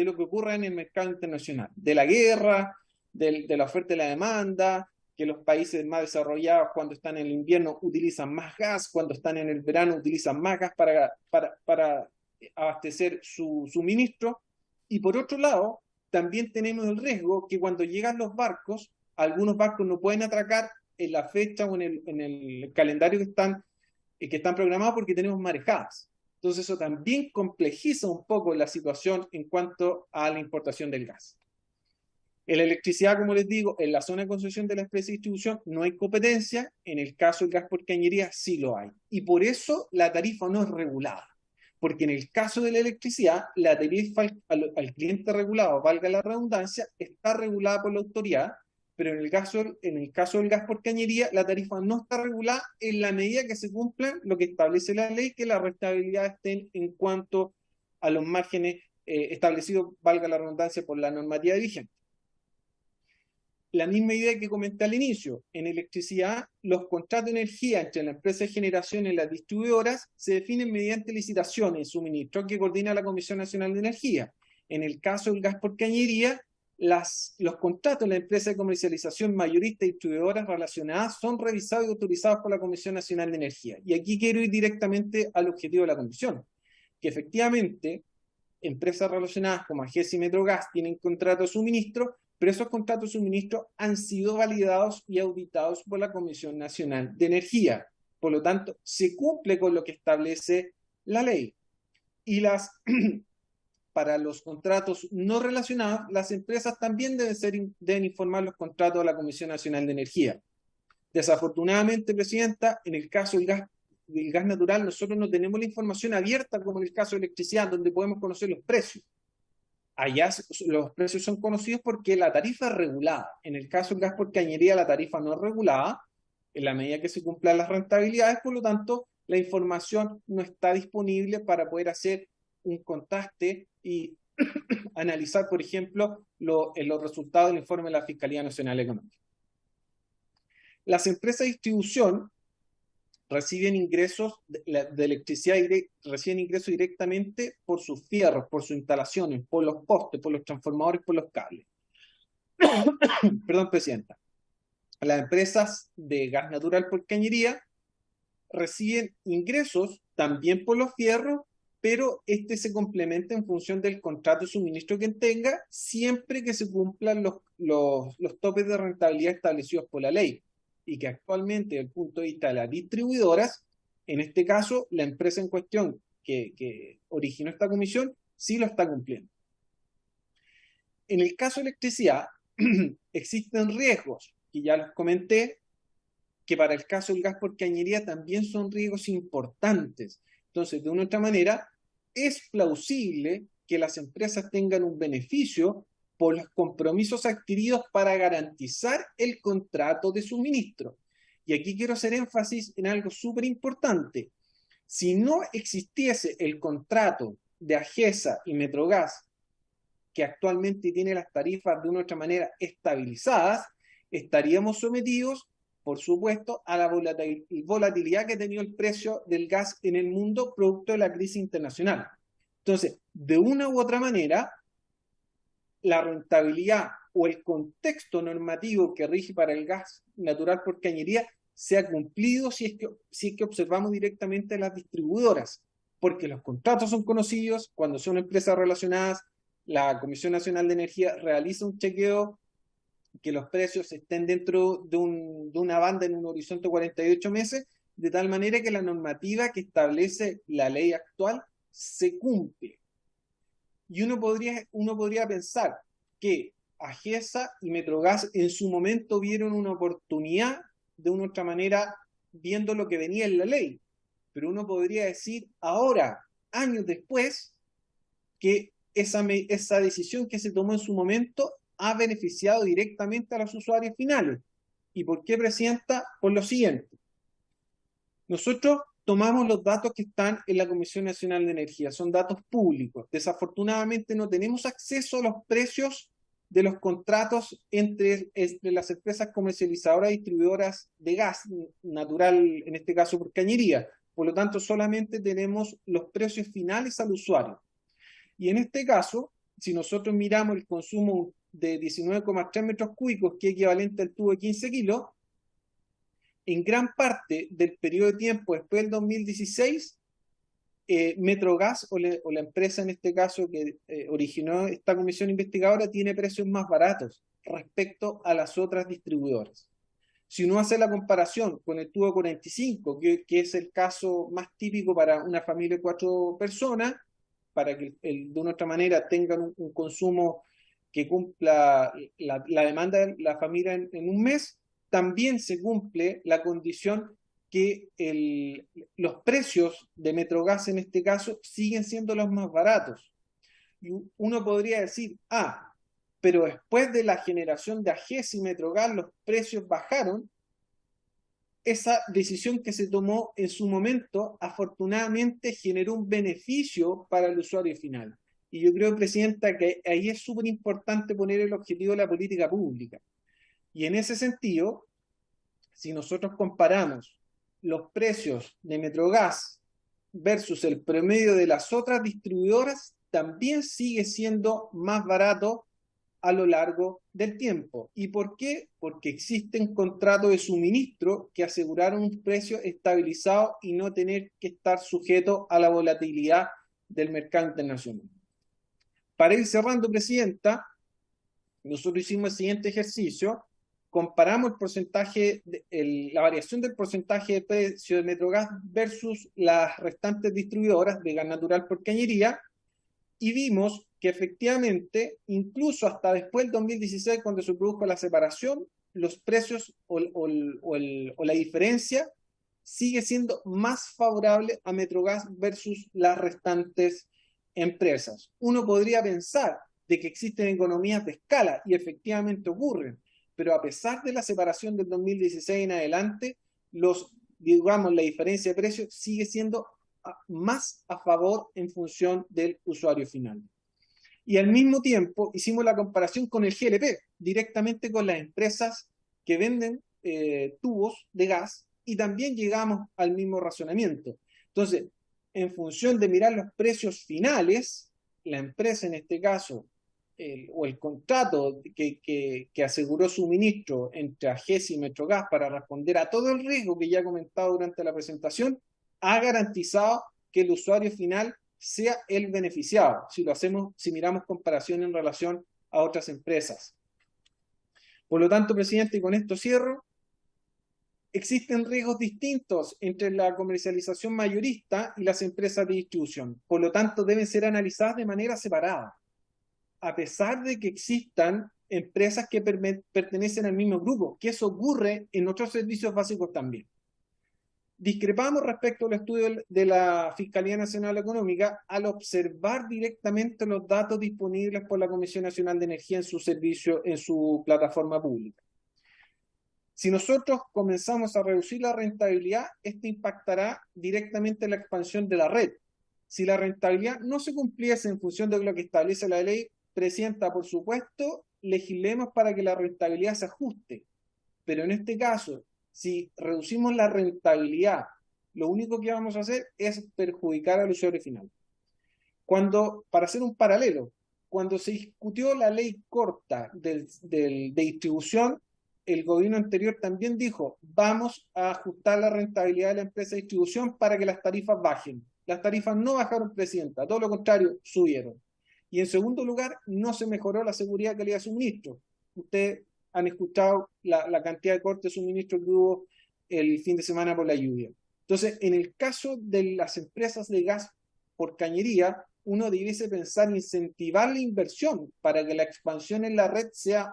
lo que ocurra en el mercado internacional, de la guerra, de la oferta y la demanda, que los países más desarrollados cuando están en el invierno utilizan más gas, cuando están en el verano utilizan más gas para abastecer su suministro. Y por otro lado, también tenemos el riesgo que cuando llegan los barcos, algunos barcos no pueden atracar en la fecha o en el calendario que están programados porque tenemos marejadas. Entonces eso también complejiza un poco la situación en cuanto a la importación del gas. En la electricidad, como les digo, en la zona de concesión de la empresa de distribución no hay competencia, en el caso del gas por cañería sí lo hay. Y por eso la tarifa no es regulada, porque en el caso de la electricidad, la tarifa al cliente regulado, valga la redundancia, está regulada por la autoridad, pero en el caso del gas por cañería, la tarifa no está regulada en la medida que se cumpla lo que establece la ley, que la rentabilidad esté en cuanto a los márgenes establecidos, valga la redundancia, por la normativa vigente. La misma idea que comenté al inicio, en electricidad, los contratos de energía entre la empresa de generación y las distribuidoras se definen mediante licitaciones y suministro que coordina la Comisión Nacional de Energía. En el caso del gas por cañería, los contratos de la empresa de comercialización mayorista y distribuidoras relacionadas son revisados y autorizados por la Comisión Nacional de Energía. Y aquí quiero ir directamente al objetivo de la Comisión, que efectivamente empresas relacionadas como AGES y Metrogas tienen contratos de suministro, pero esos contratos de suministro han sido validados y auditados por la Comisión Nacional de Energía. Por lo tanto, se cumple con lo que establece la ley. Y para los contratos no relacionados, las empresas también deben informar los contratos a la Comisión Nacional de Energía. Desafortunadamente, Presidenta, en el caso del gas natural, nosotros no tenemos la información abierta como en el caso de electricidad, donde podemos conocer los precios. Allá los precios son conocidos porque la tarifa es regulada. En el caso del gas por cañería, la tarifa no es regulada en la medida que se cumplan las rentabilidades, por lo tanto, la información no está disponible para poder hacer un contraste y analizar, por ejemplo, los resultados del informe de la Fiscalía Nacional Económica. Las empresas de distribución reciben ingresos de electricidad, reciben ingresos directamente por sus fierros, por sus instalaciones, por los postes, por los transformadores, por los cables. Perdón, Presidenta. Las empresas de gas natural por cañería reciben ingresos también por los fierros, pero este se complementa en función del contrato de suministro que tenga, siempre que se cumplan los topes de rentabilidad establecidos por la ley. Y que actualmente, desde el punto de vista de las distribuidoras, en este caso, la empresa en cuestión que originó esta comisión, sí lo está cumpliendo. En el caso de electricidad, existen riesgos, que ya los comenté, que para el caso del gas por cañería también son riesgos importantes. Entonces, de una u otra manera, es plausible que las empresas tengan un beneficio por los compromisos adquiridos para garantizar el contrato de suministro. Y aquí quiero hacer énfasis en algo súper importante. Si no existiese el contrato de AGESA y Metrogas, que actualmente tiene las tarifas de una u otra manera estabilizadas, estaríamos sometidos, por supuesto, a la volatilidad que ha tenido el precio del gas en el mundo producto de la crisis internacional. Entonces, de una u otra manera, la rentabilidad o el contexto normativo que rige para el gas natural por cañería se ha cumplido si es que observamos directamente las distribuidoras, porque los contratos son conocidos, cuando son empresas relacionadas, la Comisión Nacional de Energía realiza un chequeo que los precios estén dentro de una banda en un horizonte de 48 meses, de tal manera que la normativa que establece la ley actual se cumple. Y uno podría pensar que AGESA y Metrogas en su momento vieron una oportunidad de una otra manera viendo lo que venía en la ley. Pero uno podría decir ahora, años después, que esa decisión que se tomó en su momento ha beneficiado directamente a los usuarios finales. ¿Y por qué, Presidenta? Por lo siguiente. Nosotros tomamos los datos que están en la Comisión Nacional de Energía, son datos públicos. Desafortunadamente no tenemos acceso a los precios de los contratos entre las empresas comercializadoras y distribuidoras de gas natural, en este caso por cañería. Por lo tanto, solamente tenemos los precios finales al usuario. Y en este caso, si nosotros miramos el consumo de 19,3 metros cúbicos, que es equivalente al tubo de 15 kilos, en gran parte del periodo de tiempo después del 2016, Metrogas o la empresa en este caso que originó esta comisión investigadora tiene precios más baratos respecto a las otras distribuidoras. Si uno hace la comparación con el tubo 45, que es el caso más típico para una familia de 4 personas, para que de una otra manera tengan un consumo que cumpla la demanda de la familia en un mes, también se cumple la condición que los precios de Metrogas en este caso siguen siendo los más baratos. Y uno podría decir, pero después de la generación de AGES y Metrogas los precios bajaron. Esa decisión que se tomó en su momento afortunadamente generó un beneficio para el usuario final. Y yo creo, Presidenta, que ahí es súper importante poner el objetivo de la política pública. Y en ese sentido, si nosotros comparamos los precios de Metrogas versus el promedio de las otras distribuidoras, también sigue siendo más barato a lo largo del tiempo. ¿Y por qué? Porque existen contratos de suministro que aseguraron un precio estabilizado y no tener que estar sujeto a la volatilidad del mercado internacional. Para ir cerrando, Presidenta, nosotros hicimos el siguiente ejercicio, comparamos el porcentaje, la variación del porcentaje de precio de Metrogas versus las restantes distribuidoras de gas natural por cañería, y vimos que efectivamente, incluso hasta después del 2016, cuando se produjo la separación, los precios o la diferencia sigue siendo más favorable a Metrogas versus las restantes empresas. Uno podría pensar de que existen economías de escala, y efectivamente ocurren, pero a pesar de la separación del 2016 en adelante, la diferencia de precios sigue siendo más a favor en función del usuario final. Y al mismo tiempo hicimos la comparación con el GLP, directamente con las empresas que venden tubos de gas, y también llegamos al mismo razonamiento. Entonces, en función de mirar los precios finales, la empresa en este caso, o el contrato que aseguró suministro entre AGES y Metrogas para responder a todo el riesgo que ya he comentado durante la presentación, ha garantizado que el usuario final sea el beneficiado, si miramos comparación en relación a otras empresas. Por lo tanto, Presidente, y con esto cierro, existen riesgos distintos entre la comercialización mayorista y las empresas de distribución. Por lo tanto, deben ser analizadas de manera separada, a pesar de que existan empresas que pertenecen al mismo grupo, que eso ocurre en otros servicios básicos también. Discrepamos respecto al estudio de la Fiscalía Nacional Económica al observar directamente los datos disponibles por la Comisión Nacional de Energía en su servicio, en su plataforma pública. Si nosotros comenzamos a reducir la rentabilidad, esto impactará directamente en la expansión de la red. Si la rentabilidad no se cumpliese en función de lo que establece la ley, Presidenta, por supuesto, legislemos para que la rentabilidad se ajuste. Pero en este caso, si reducimos la rentabilidad, lo único que vamos a hacer es perjudicar al usuario final. Para hacer un paralelo, cuando se discutió la ley corta de distribución, el gobierno anterior también dijo, vamos a ajustar la rentabilidad de la empresa de distribución para que las tarifas bajen. Las tarifas no bajaron, Presidenta, todo lo contrario, subieron. Y en segundo lugar, no se mejoró la seguridad de calidad de suministro. Ustedes han escuchado la cantidad de cortes de suministro que hubo el fin de semana por la lluvia. Entonces, en el caso de las empresas de gas por cañería, uno debiese pensar incentivar la inversión para que la expansión en la red sea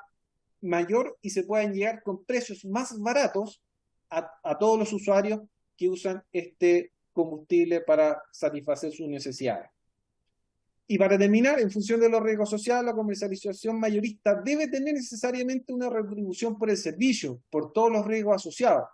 mayor y se puedan llegar con precios más baratos a todos los usuarios que usan este combustible para satisfacer sus necesidades. Y para terminar, en función de los riesgos sociales, la comercialización mayorista debe tener necesariamente una retribución por el servicio, por todos los riesgos asociados,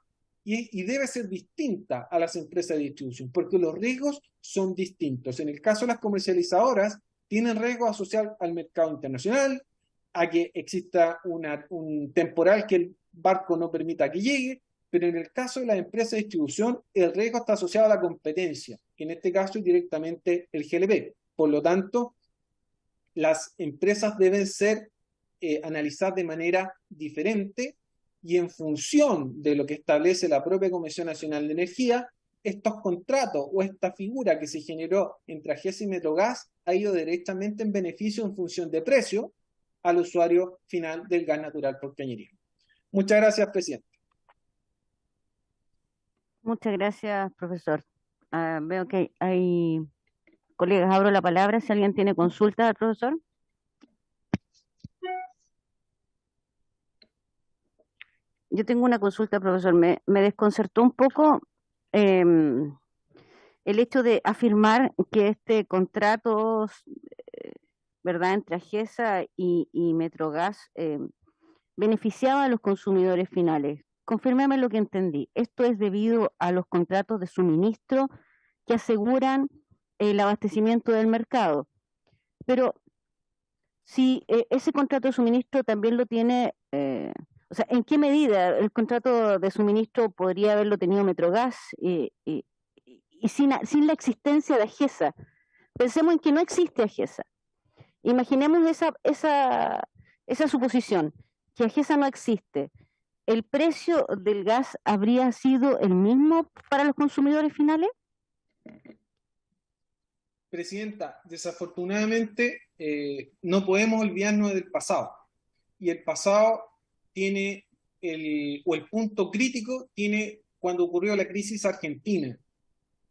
y debe ser distinta a las empresas de distribución, porque los riesgos son distintos. En el caso de las comercializadoras, tienen riesgos asociados al mercado internacional, a que exista un temporal que el barco no permita que llegue, pero en el caso de las empresas de distribución, el riesgo está asociado a la competencia, que en este caso es directamente el GLP. Por lo tanto, las empresas deben ser analizadas de manera diferente y en función de lo que establece la propia Comisión Nacional de Energía, estos contratos o esta figura que se generó entre AGESA y Metrogas ha ido directamente en beneficio en función de precio al usuario final del gas natural por cañería. Muchas gracias, presidente. Muchas gracias, profesor. Veo que hay colegas, abro la palabra si alguien tiene consulta al profesor. Yo tengo una consulta, profesor. Me desconcertó un poco el hecho de afirmar que este contrato, ¿verdad?, entre AGESA y Metrogas beneficiaba a los consumidores finales. Confírmeme lo que entendí. Esto es debido a los contratos de suministro que aseguran el abastecimiento del mercado. Pero si ese contrato de suministro también lo tiene, o sea, ¿en qué medida el contrato de suministro podría haberlo tenido Metrogas y sin la existencia de AGESA? Pensemos en que no existe AGESA. Imaginemos esa suposición, que AGESA no existe. ¿El precio del gas habría sido el mismo para los consumidores finales? Presidenta, desafortunadamente no podemos olvidarnos del pasado. Y el pasado tiene, el punto crítico tiene cuando ocurrió la crisis argentina,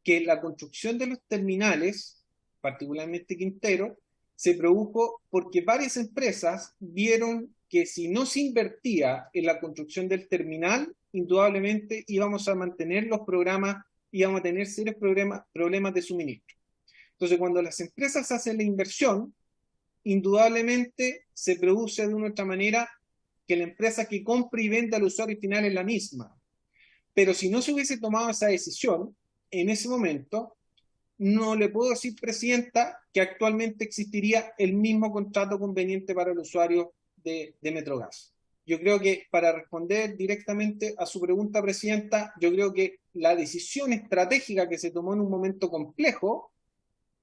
que la construcción de los terminales, particularmente Quintero, se produjo porque varias empresas vieron que si no se invertía en la construcción del terminal, indudablemente íbamos a mantener los programas, íbamos a tener serios problemas de suministro. Entonces, cuando las empresas hacen la inversión, indudablemente se produce de una u otra manera que la empresa que compra y vende al usuario final es la misma. Pero si no se hubiese tomado esa decisión, en ese momento, no le puedo decir, presidenta, que actualmente existiría el mismo contrato conveniente para el usuario de Metrogas. Yo creo que, para responder directamente a su pregunta, presidenta, yo creo que la decisión estratégica que se tomó en un momento complejo,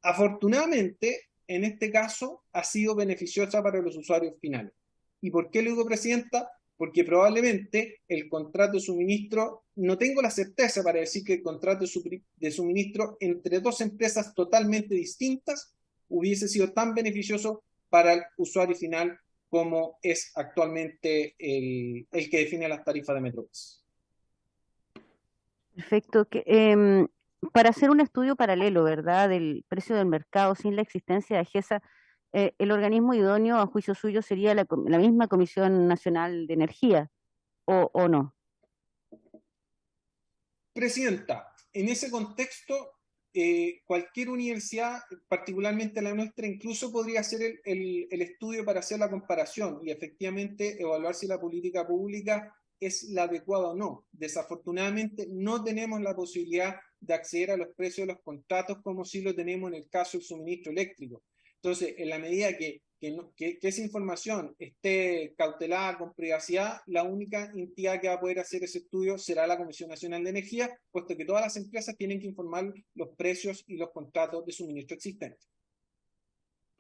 afortunadamente, en este caso, ha sido beneficiosa para los usuarios finales. ¿Y por qué lo digo, presidenta? Porque probablemente el contrato de suministro, no tengo la certeza para decir que el contrato de suministro entre dos empresas totalmente distintas hubiese sido tan beneficioso para el usuario final como es actualmente el que define las tarifas de Metrogas. Perfecto. Para hacer un estudio paralelo, ¿verdad?, del precio del mercado sin la existencia de AGESA, el organismo idóneo, a juicio suyo, sería la misma Comisión Nacional de Energía, ¿o no? Presidenta, en ese contexto, cualquier universidad, particularmente la nuestra, incluso podría hacer el estudio para hacer la comparación y efectivamente evaluar si la política pública es la adecuada o no. Desafortunadamente no tenemos la posibilidad de acceder a los precios de los contratos como sí lo tenemos en el caso del suministro eléctrico. Entonces, en la medida que esa información esté cautelada con privacidad, la única entidad que va a poder hacer ese estudio será la Comisión Nacional de Energía, puesto que todas las empresas tienen que informar los precios y los contratos de suministro existentes.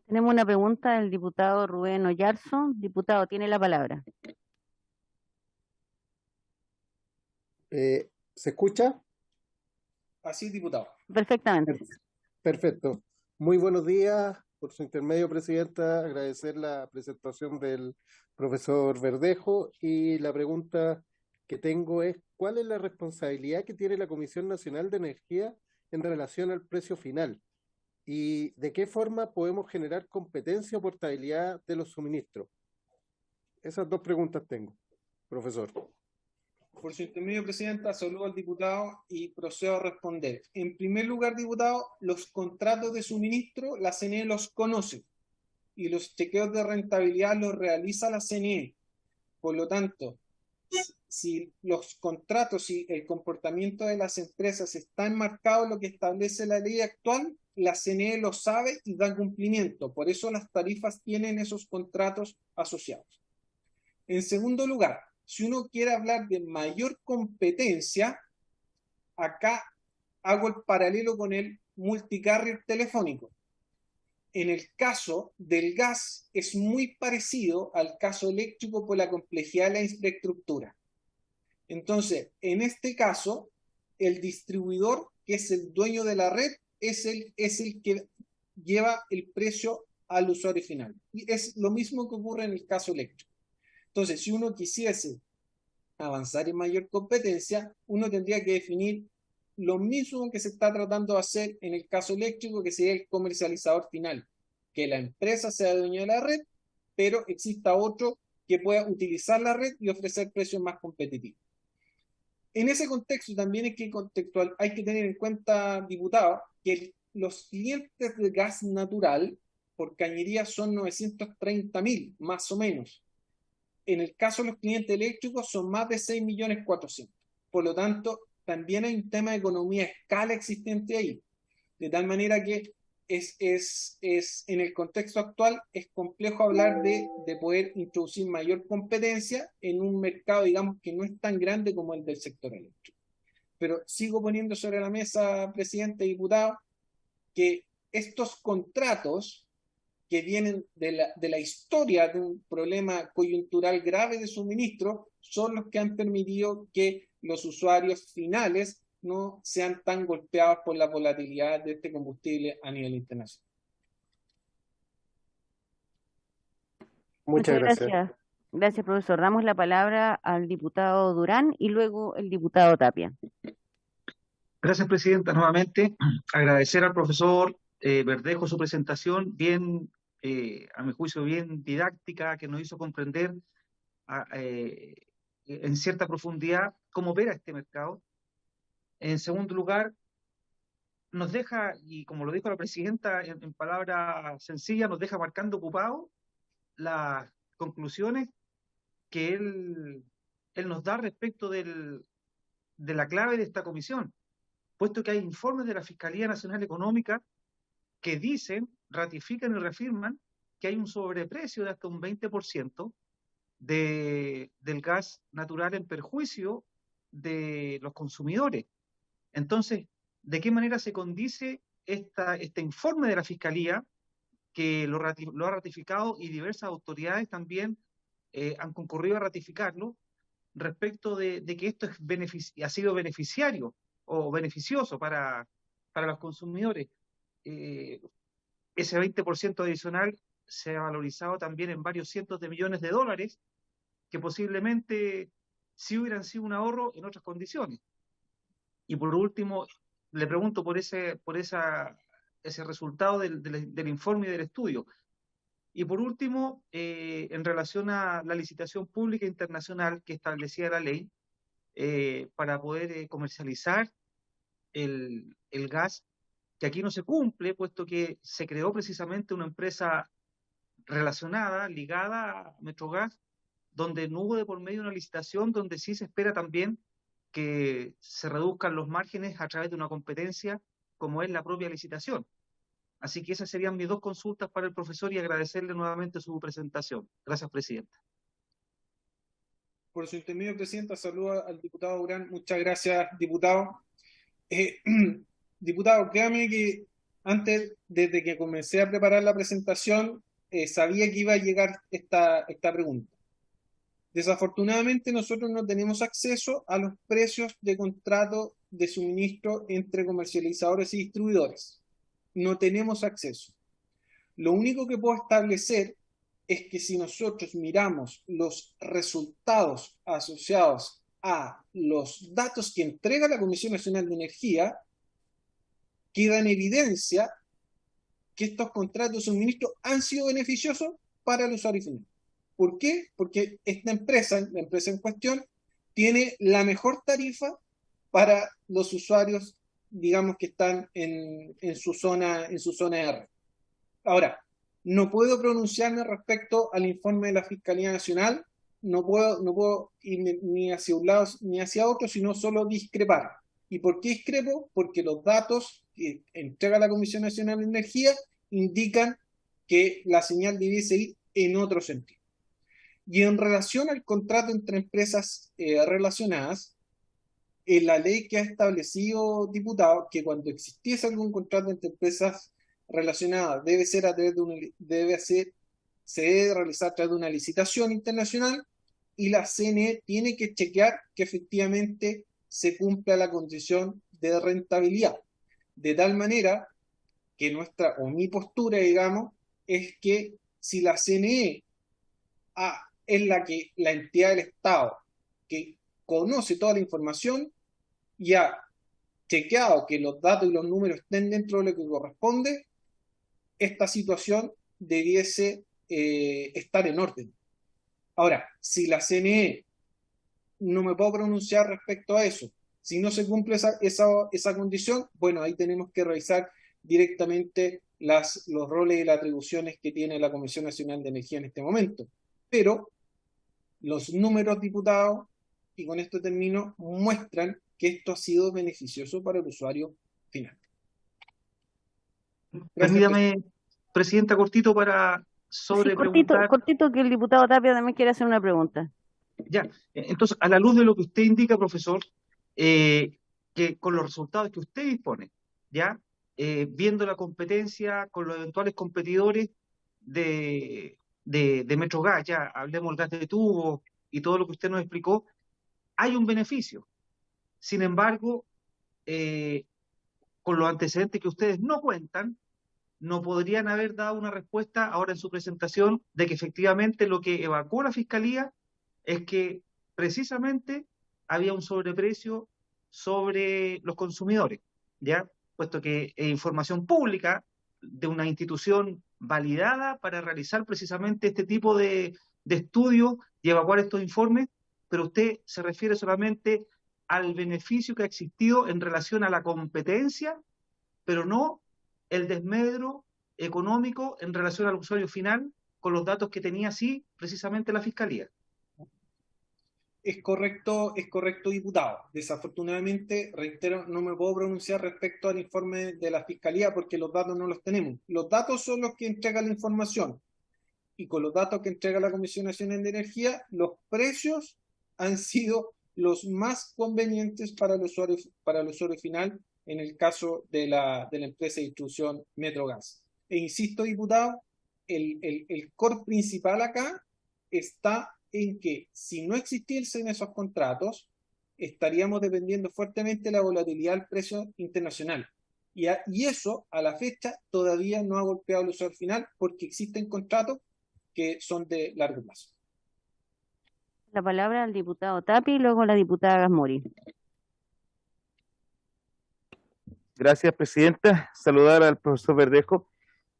Tenemos una pregunta del diputado Rubén Oyarzo. Diputado, tiene la palabra. ¿Se escucha? Así, diputado. Perfectamente. Perfecto. Muy buenos días. Por su intermedio, presidenta, agradecer la presentación del profesor Verdejo y la pregunta que tengo es cuál es la responsabilidad que tiene la Comisión Nacional de Energía en relación al precio final y de qué forma podemos generar competencia o portabilidad de los suministros. Esas dos preguntas tengo, profesor. Por su intermedio, presidenta, saludo al diputado y procedo a responder. En primer lugar, diputado, los contratos de suministro, la CNE los conoce y los chequeos de rentabilidad los realiza la CNE. Por lo tanto, si los contratos y el comportamiento de las empresas está enmarcado en lo que establece la ley actual, la CNE lo sabe y da cumplimiento. Por eso las tarifas tienen esos contratos asociados. En segundo lugar, si uno quiere hablar de mayor competencia, acá hago el paralelo con el multicarrier telefónico. En el caso del gas es muy parecido al caso eléctrico por la complejidad de la infraestructura. Entonces, en este caso, el distribuidor, que es el dueño de la red, es el que lleva el precio al usuario final. Y es lo mismo que ocurre en el caso eléctrico. Entonces, si uno quisiese avanzar en mayor competencia, uno tendría que definir lo mismo que se está tratando de hacer en el caso eléctrico, que sería el comercializador final, que la empresa sea dueña de la red, pero exista otro que pueda utilizar la red y ofrecer precios más competitivos. En ese contexto también hay que tener en cuenta, diputado, que los clientes de gas natural por cañería son 930.000, más o menos. En el caso de los clientes eléctricos son más de 6.400.000. Por lo tanto, también hay un tema de economía a escala existente ahí. De tal manera que en el contexto actual es complejo hablar de poder introducir mayor competencia en un mercado, digamos, que no es tan grande como el del sector eléctrico. Pero sigo poniendo sobre la mesa, presidente y diputado, que estos contratos que vienen de la historia de un problema coyuntural grave de suministro son los que han permitido que los usuarios finales no sean tan golpeados por la volatilidad de este combustible a nivel internacional. Muchas gracias. Gracias, profesor. Damos la palabra al diputado Durán y luego el diputado Tapia. Gracias, presidenta. Nuevamente, agradecer al profesor Verdejo su presentación, bien, a mi juicio, bien didáctica, que nos hizo comprender en cierta profundidad cómo opera este mercado. En segundo lugar, nos deja, y como lo dijo la presidenta en palabras sencillas, nos deja marcando ocupado las conclusiones que él nos da respecto de la clave de esta comisión, puesto que hay informes de la Fiscalía Nacional Económica que dicen, ratifican y reafirman que hay un sobreprecio de hasta un 20% del gas natural en perjuicio de los consumidores. Entonces, ¿de qué manera se condice este informe de la Fiscalía, que lo ha ratificado y diversas autoridades también han concurrido a ratificarlo, respecto de que esto ha sido beneficiario o beneficioso para los consumidores? Ese 20% adicional se ha valorizado también en varios cientos de millones de dólares, que posiblemente sí hubieran sido un ahorro en otras condiciones. Y por último, le pregunto por ese resultado del informe y del estudio. Y por último, en relación a la licitación pública internacional que establecía la ley para poder comercializar el gas, que aquí no se cumple, puesto que se creó precisamente una empresa relacionada, ligada a Metrogas, donde no hubo de por medio una licitación, donde sí se espera también que se reduzcan los márgenes a través de una competencia como es la propia licitación. Así que esas serían mis dos consultas para el profesor y agradecerle nuevamente su presentación. Gracias, presidenta. Por su intermedio, presidenta, saludo al diputado Durán. Muchas gracias, diputado. Diputado, créame que antes, desde que comencé a preparar la presentación, sabía que iba a llegar esta pregunta. Desafortunadamente, nosotros no tenemos acceso a los precios de contrato de suministro entre comercializadores y distribuidores. No tenemos acceso. Lo único que puedo establecer es que si nosotros miramos los resultados asociados a los datos que entrega la Comisión Nacional de Energía, queda en evidencia que estos contratos de suministro han sido beneficiosos para el usuario final. ¿Por qué? Porque esta empresa, la empresa en cuestión, tiene la mejor tarifa para los usuarios, digamos, que están en su zona R. Ahora, no puedo pronunciarme respecto al informe de la Fiscalía Nacional, no puedo ir ni hacia un lado ni hacia otro, sino solo discrepar. ¿Y por qué discrepo? Porque los datos que entrega la Comisión Nacional de Energía indican que la señal debiese ir en otro sentido. Y en relación al contrato entre empresas relacionadas, en la ley que ha establecido, diputado, que cuando existiese algún contrato entre empresas relacionadas se debe realizar a través de una licitación internacional, y la CNE tiene que chequear que efectivamente se cumpla la condición de rentabilidad. De tal manera que mi postura, digamos, es que si la CNE es la entidad del Estado que conoce toda la información y ha chequeado que los datos y los números estén dentro de lo que corresponde, esta situación debiese estar en orden. Ahora, si la CNE, no me puedo pronunciar respecto a eso, si no se cumple esa condición, bueno, ahí tenemos que revisar directamente los roles y las atribuciones que tiene la Comisión Nacional de Energía en este momento. Pero los números, diputados, y con esto termino, muestran que esto ha sido beneficioso para el usuario final. Gracias, Permítame, Presidenta, cortito para Sí, preguntar. cortito, que el diputado Tapia también quiere hacer una pregunta. Ya, entonces, a la luz de lo que usted indica, profesor, que con los resultados que usted dispone, ya, viendo la competencia con los eventuales competidores de Metrogas, ya hablemos del gas de tubo y todo lo que usted nos explicó, hay un beneficio. Sin embargo, con los antecedentes que ustedes no cuentan, no podrían haber dado una respuesta ahora en su presentación de que efectivamente lo que evacuó la Fiscalía es que precisamente había un sobreprecio sobre los consumidores, ¿ya? Puesto que es información pública de una institución validada para realizar precisamente este tipo de estudios y evacuar estos informes, pero usted se refiere solamente al beneficio que ha existido en relación a la competencia, pero no el desmedro económico en relación al usuario final con los datos que tenía sí precisamente la Fiscalía. Es correcto, diputado. Desafortunadamente, reitero, no me puedo pronunciar respecto al informe de la Fiscalía porque los datos no los tenemos. Los datos son los que entrega la información. Y con los datos que entrega la Comisión Nacional de Energía, los precios han sido los más convenientes para el usuario final en el caso de la empresa de distribución Metrogas. E insisto, diputado, el core principal acá está en que si no existiesen esos contratos, estaríamos dependiendo fuertemente de la volatilidad del precio internacional. Y eso, a la fecha, todavía no ha golpeado al usuario final porque existen contratos que son de largo plazo. La palabra al diputado Tapi y luego la diputada Gasmuri. Gracias, Presidenta. Saludar al profesor Verdejo.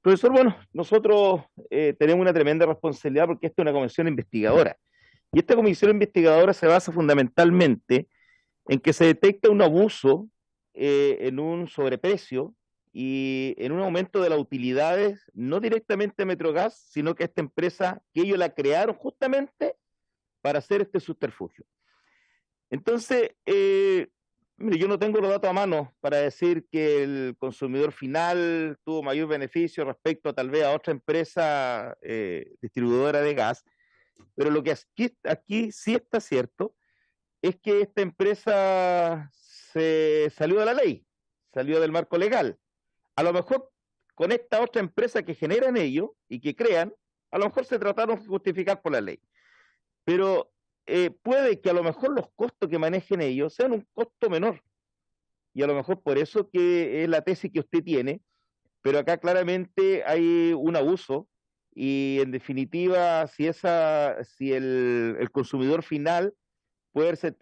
Profesor, bueno, nosotros tenemos una tremenda responsabilidad porque esta es una comisión investigadora. Y esta comisión investigadora se basa fundamentalmente en que se detecta un abuso en un sobreprecio y en un aumento de las utilidades, no directamente a Metrogas, sino que esta empresa, que ellos la crearon justamente para hacer este subterfugio. Entonces, mire, yo no tengo los datos a mano para decir que el consumidor final tuvo mayor beneficio respecto a tal vez a otra empresa distribuidora de gas, pero lo que aquí sí está cierto es que esta empresa se salió de la ley, salió del marco legal. A lo mejor con esta otra empresa que generan ellos y que crean, a lo mejor se trataron de justificar por la ley. Pero puede que a lo mejor los costos que manejen ellos sean un costo menor. Y a lo mejor por eso que es la tesis que usted tiene, pero acá claramente hay un abuso y en definitiva si el consumidor final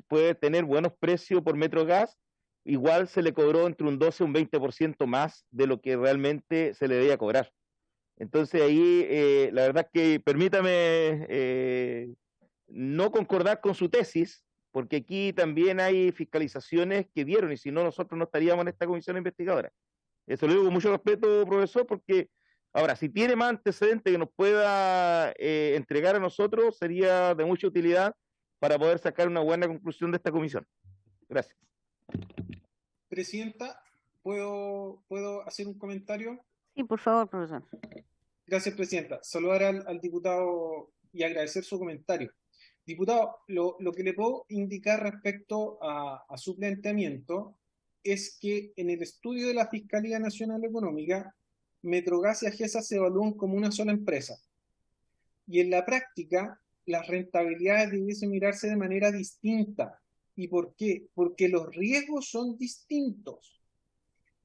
puede tener buenos precios por metro gas, igual se le cobró entre un 12 y un 20% más de lo que realmente se le debía cobrar. Entonces ahí, la verdad que permítame no concordar con su tesis, porque aquí también hay fiscalizaciones que dieron, y si no, nosotros no estaríamos en esta comisión investigadora. Eso lo digo con mucho respeto, profesor, porque ahora, si tiene más antecedentes que nos pueda entregar a nosotros, sería de mucha utilidad para poder sacar una buena conclusión de esta comisión. Gracias. Presidenta, ¿puedo hacer un comentario? Sí, por favor, profesor. Gracias, Presidenta. Saludar al diputado y agradecer su comentario. Diputado, lo que le puedo indicar respecto a su planteamiento es que en el estudio de la Fiscalía Nacional Económica, Metrogas y Agesa se evalúan como una sola empresa. Y en la práctica, las rentabilidades debiesen mirarse de manera distinta. ¿Y por qué? Porque los riesgos son distintos.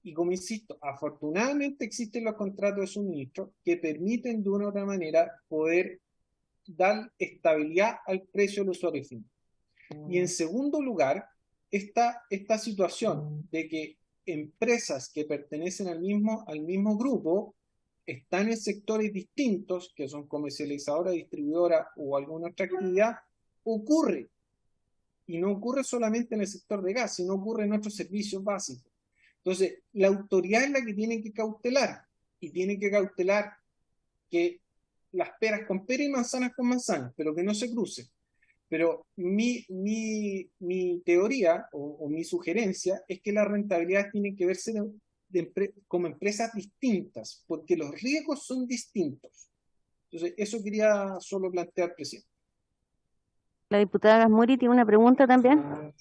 Y como insisto, afortunadamente existen los contratos de suministro que permiten de una u otra manera poder dar estabilidad al precio del usuario final. Y en segundo lugar, esta situación de que empresas que pertenecen al mismo grupo están en sectores distintos, que son comercializadoras, distribuidoras o alguna otra actividad, ocurre. Y no ocurre solamente en el sector de gas, sino ocurre en otros servicios básicos. Entonces, la autoridad es la que tiene que cautelar, y tiene que cautelar que las peras con peras y manzanas con manzanas, pero que no se crucen. Pero mi teoría o mi sugerencia es que las rentabilidades tienen que verse como empresas distintas, porque los riesgos son distintos. Entonces, eso quería solo plantear, presidente. La diputada Gasmuri tiene una pregunta también.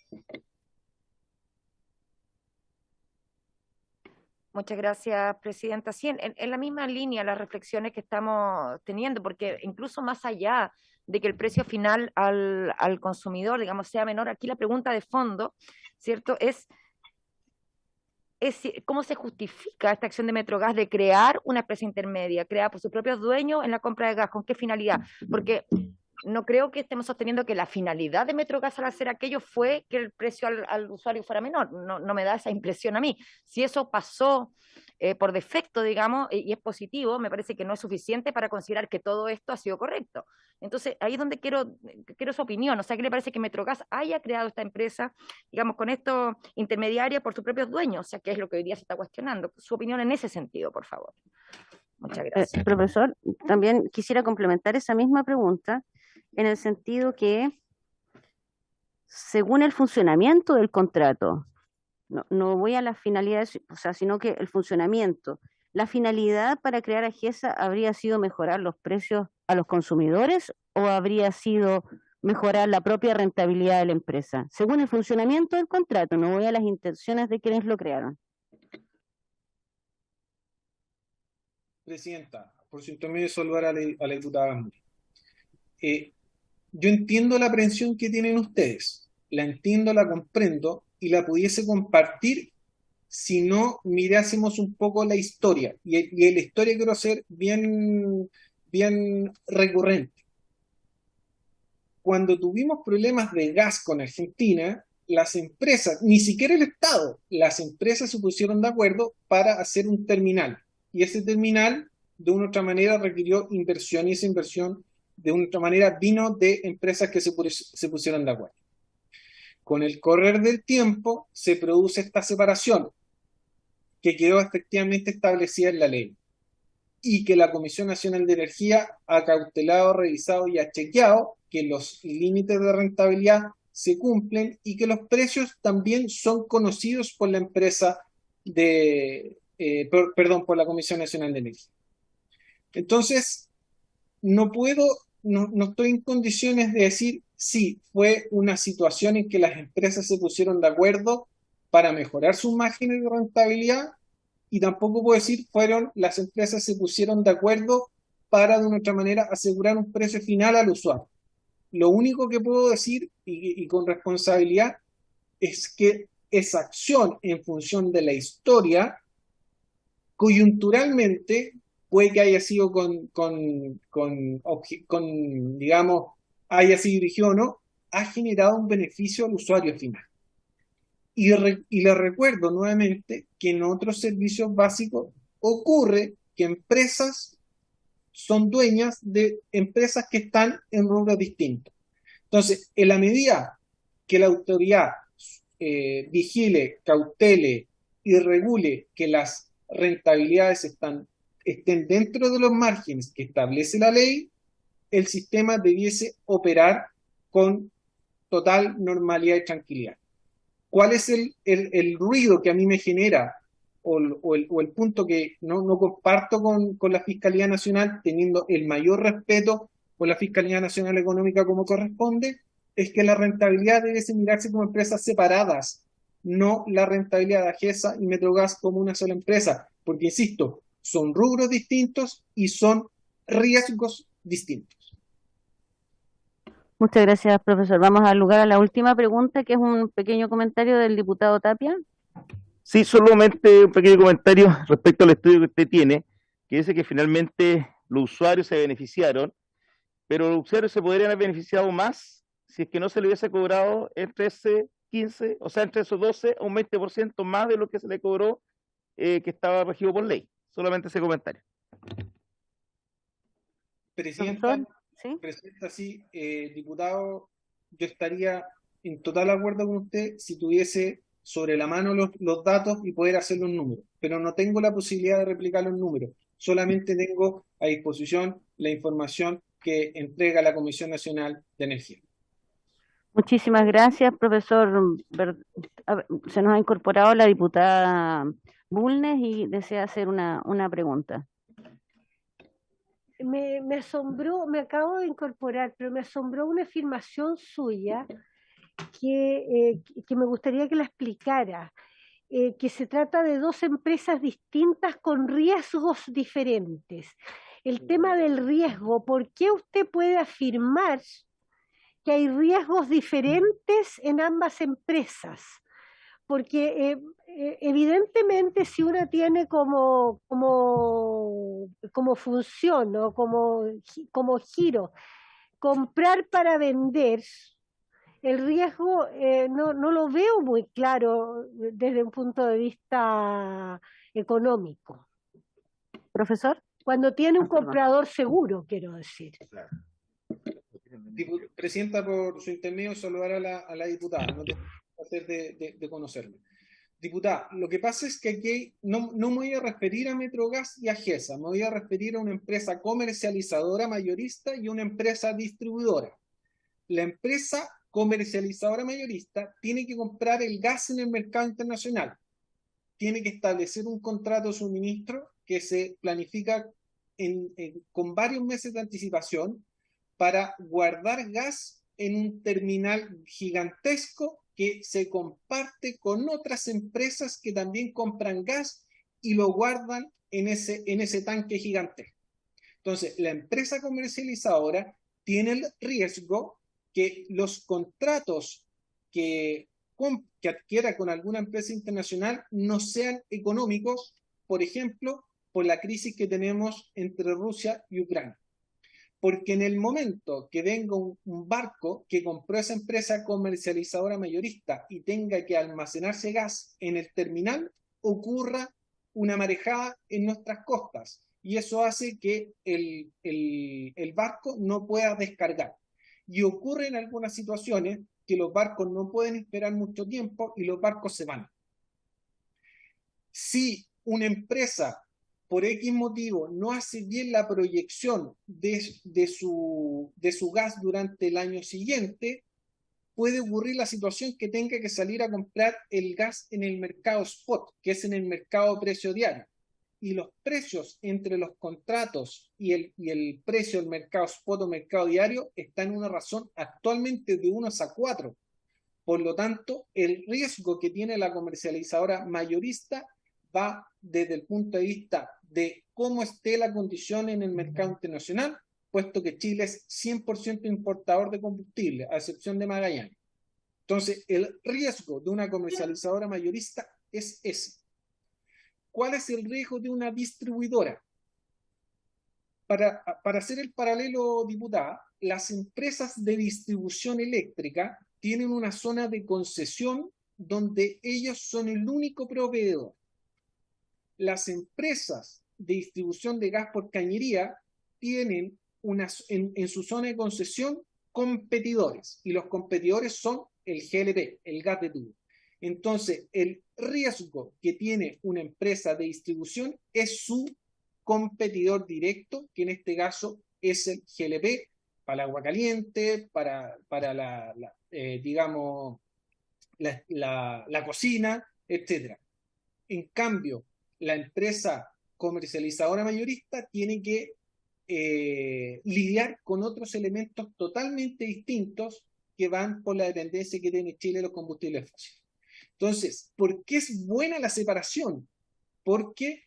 Muchas gracias, Presidenta. Sí, en la misma línea las reflexiones que estamos teniendo, porque incluso más allá de que el precio final al consumidor, digamos, sea menor, aquí la pregunta de fondo, ¿cierto?, es cómo se justifica esta acción de Metrogas de crear una empresa intermedia, creada por sus propios dueños en la compra de gas, ¿con qué finalidad? Porque no creo que estemos sosteniendo que la finalidad de Metrogas al hacer aquello fue que el precio al usuario fuera menor. No me da esa impresión a mí. Si eso pasó por defecto, digamos, y es positivo, me parece que no es suficiente para considerar que todo esto ha sido correcto. Entonces, ahí es donde quiero su opinión. O sea, ¿qué le parece que Metrogas haya creado esta empresa, digamos, con esto intermediaria por sus propios dueños? O sea, ¿qué es lo que hoy día se está cuestionando? Su opinión en ese sentido, por favor. Muchas gracias. Profesor, también quisiera complementar esa misma pregunta en el sentido que, según el funcionamiento del contrato, no voy a las finalidades, o sea, sino que el funcionamiento, la finalidad para crear Agesa habría sido mejorar los precios a los consumidores o habría sido mejorar la propia rentabilidad de la empresa. Según el funcionamiento del contrato, no voy a las intenciones de quienes lo crearon. Presidenta, por su intermedio, saludar a la diputada Gamuri. Yo entiendo la aprehensión que tienen ustedes, la entiendo, la comprendo y la pudiese compartir si no mirásemos un poco la historia. Y en la historia quiero ser bien recurrente. Cuando tuvimos problemas de gas con Argentina, las empresas, ni siquiera el Estado, las empresas se pusieron de acuerdo para hacer un terminal. Y ese terminal, de una u otra manera, requirió inversión, y esa inversión, de una u otra manera, vino de empresas que se pusieron de acuerdo. Con el correr del tiempo, se produce esta separación, que quedó efectivamente establecida en la ley, y que la Comisión Nacional de Energía ha cautelado, revisado y ha chequeado que los límites de rentabilidad se cumplen y que los precios también son conocidos por la empresa por la Comisión Nacional de Energía. Entonces, no estoy en condiciones de decir si fue una situación en que las empresas se pusieron de acuerdo para mejorar sus márgenes de rentabilidad, y tampoco puedo decir fueron las empresas se pusieron de acuerdo para de una otra manera asegurar un precio final al usuario. Lo único que puedo decir, y con responsabilidad, es que esa acción en función de la historia, coyunturalmente, puede que haya sido digamos, haya sido dirigido o no, ha generado un beneficio al usuario final. Y les recuerdo nuevamente que en otros servicios básicos ocurre que empresas son dueñas de empresas que están en rubros distintos. Entonces, en la medida que la autoridad vigile, cautele y regule que las rentabilidades estén dentro de los márgenes que establece la ley, el sistema debiese operar con total normalidad y tranquilidad. ¿Cuál es el ruido que a mí me genera o el punto que no comparto con la Fiscalía Nacional, teniendo el mayor respeto por la Fiscalía Nacional Económica como corresponde? Es que la rentabilidad debe mirarse como empresas separadas, no la rentabilidad de AGESA y Metrogas como una sola empresa, porque insisto, son rubros distintos y son riesgos distintos. Muchas gracias, profesor. Vamos a dar lugar a la última pregunta, que es un pequeño comentario del diputado Tapia. Sí, solamente un pequeño comentario respecto al estudio que usted tiene, que dice que finalmente los usuarios se beneficiaron, pero los usuarios se podrían haber beneficiado más si es que no se le hubiese cobrado entre ese 15, o sea, entre esos 12 a un 20% más de lo que se le cobró, que estaba regido por ley. Solamente ese comentario. Presidenta, ¿Sí? Presidenta, sí, diputado, yo estaría en total acuerdo con usted si tuviese sobre la mano los datos y poder hacer los números, pero no tengo la posibilidad de replicar los números, solamente tengo a disposición la información que entrega la Comisión Nacional de Energía. Muchísimas gracias, profesor. Se nos ha incorporado la diputada Bulnes y desea hacer una pregunta. Me asombró, me acabo de incorporar, pero me asombró una afirmación suya que me gustaría que la explicara, que se trata de dos empresas distintas con riesgos diferentes. El tema del riesgo, ¿por qué usted puede afirmar que hay riesgos diferentes en ambas empresas? Porque evidentemente si una tiene como función o como giro comprar para vender, el riesgo no lo veo muy claro desde un punto de vista económico. Profesor. Cuando tiene un comprador seguro, quiero decir. Presidenta, por su intermedio, saludar a la diputada, no tengo placer de conocerme. Diputada, lo que pasa es que aquí no me voy a referir a Metrogas y a AGESA, me voy a referir a una empresa comercializadora mayorista y una empresa distribuidora. La empresa comercializadora mayorista tiene que comprar el gas en el mercado internacional, tiene que establecer un contrato de suministro que se planifica con varios meses de anticipación para guardar gas en un terminal gigantesco que se comparte con otras empresas que también compran gas y lo guardan en ese tanque gigantesco. Entonces, la empresa comercializadora tiene el riesgo que los contratos que adquiera con alguna empresa internacional no sean económicos, por ejemplo, por la crisis que tenemos entre Rusia y Ucrania. Porque en el momento que venga un barco que compró esa empresa comercializadora mayorista y tenga que almacenarse gas en el terminal, ocurra una marejada en nuestras costas. Y eso hace que el barco no pueda descargar. Y ocurre en algunas situaciones que los barcos no pueden esperar mucho tiempo y los barcos se van. Si una empresa por X motivo no hace bien la proyección de su gas durante el año siguiente, puede ocurrir la situación que tenga que salir a comprar el gas en el mercado spot, que es en el mercado precio diario. Y los precios entre los contratos y el precio del mercado spot o mercado diario está en una razón actualmente de 1:4. Por lo tanto, el riesgo que tiene la comercializadora mayorista va desde el punto de vista de cómo esté la condición en el mercado internacional, puesto que Chile es 100% importador de combustible, a excepción de Magallanes. Entonces, el riesgo de una comercializadora mayorista es ese. ¿Cuál es el riesgo de una distribuidora? para hacer el paralelo, diputada, las empresas de distribución eléctrica tienen una zona de concesión donde ellos son el único proveedor. Las empresas de distribución de gas por cañería tienen en su zona de concesión competidores, y los competidores son el GLP, el gas de tubo. Entonces, el riesgo que tiene una empresa de distribución es su competidor directo, que en este caso es el GLP, para el agua caliente, para digamos, la cocina, etc. En cambio, la empresa comercializadora mayorista tiene que lidiar con otros elementos totalmente distintos que van por la dependencia que tiene Chile de los combustibles fósiles. Entonces, ¿por qué es buena la separación? Porque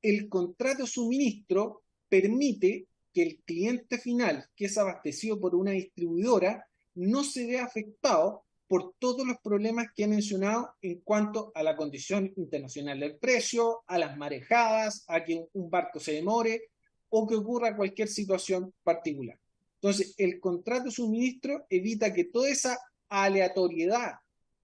el contrato de suministro permite que el cliente final, que es abastecido por una distribuidora, no se vea afectado por todos los problemas que he mencionado en cuanto a la condición internacional del precio, a las marejadas, a que un barco se demore o que ocurra cualquier situación particular. Entonces, el contrato de suministro evita que toda esa aleatoriedad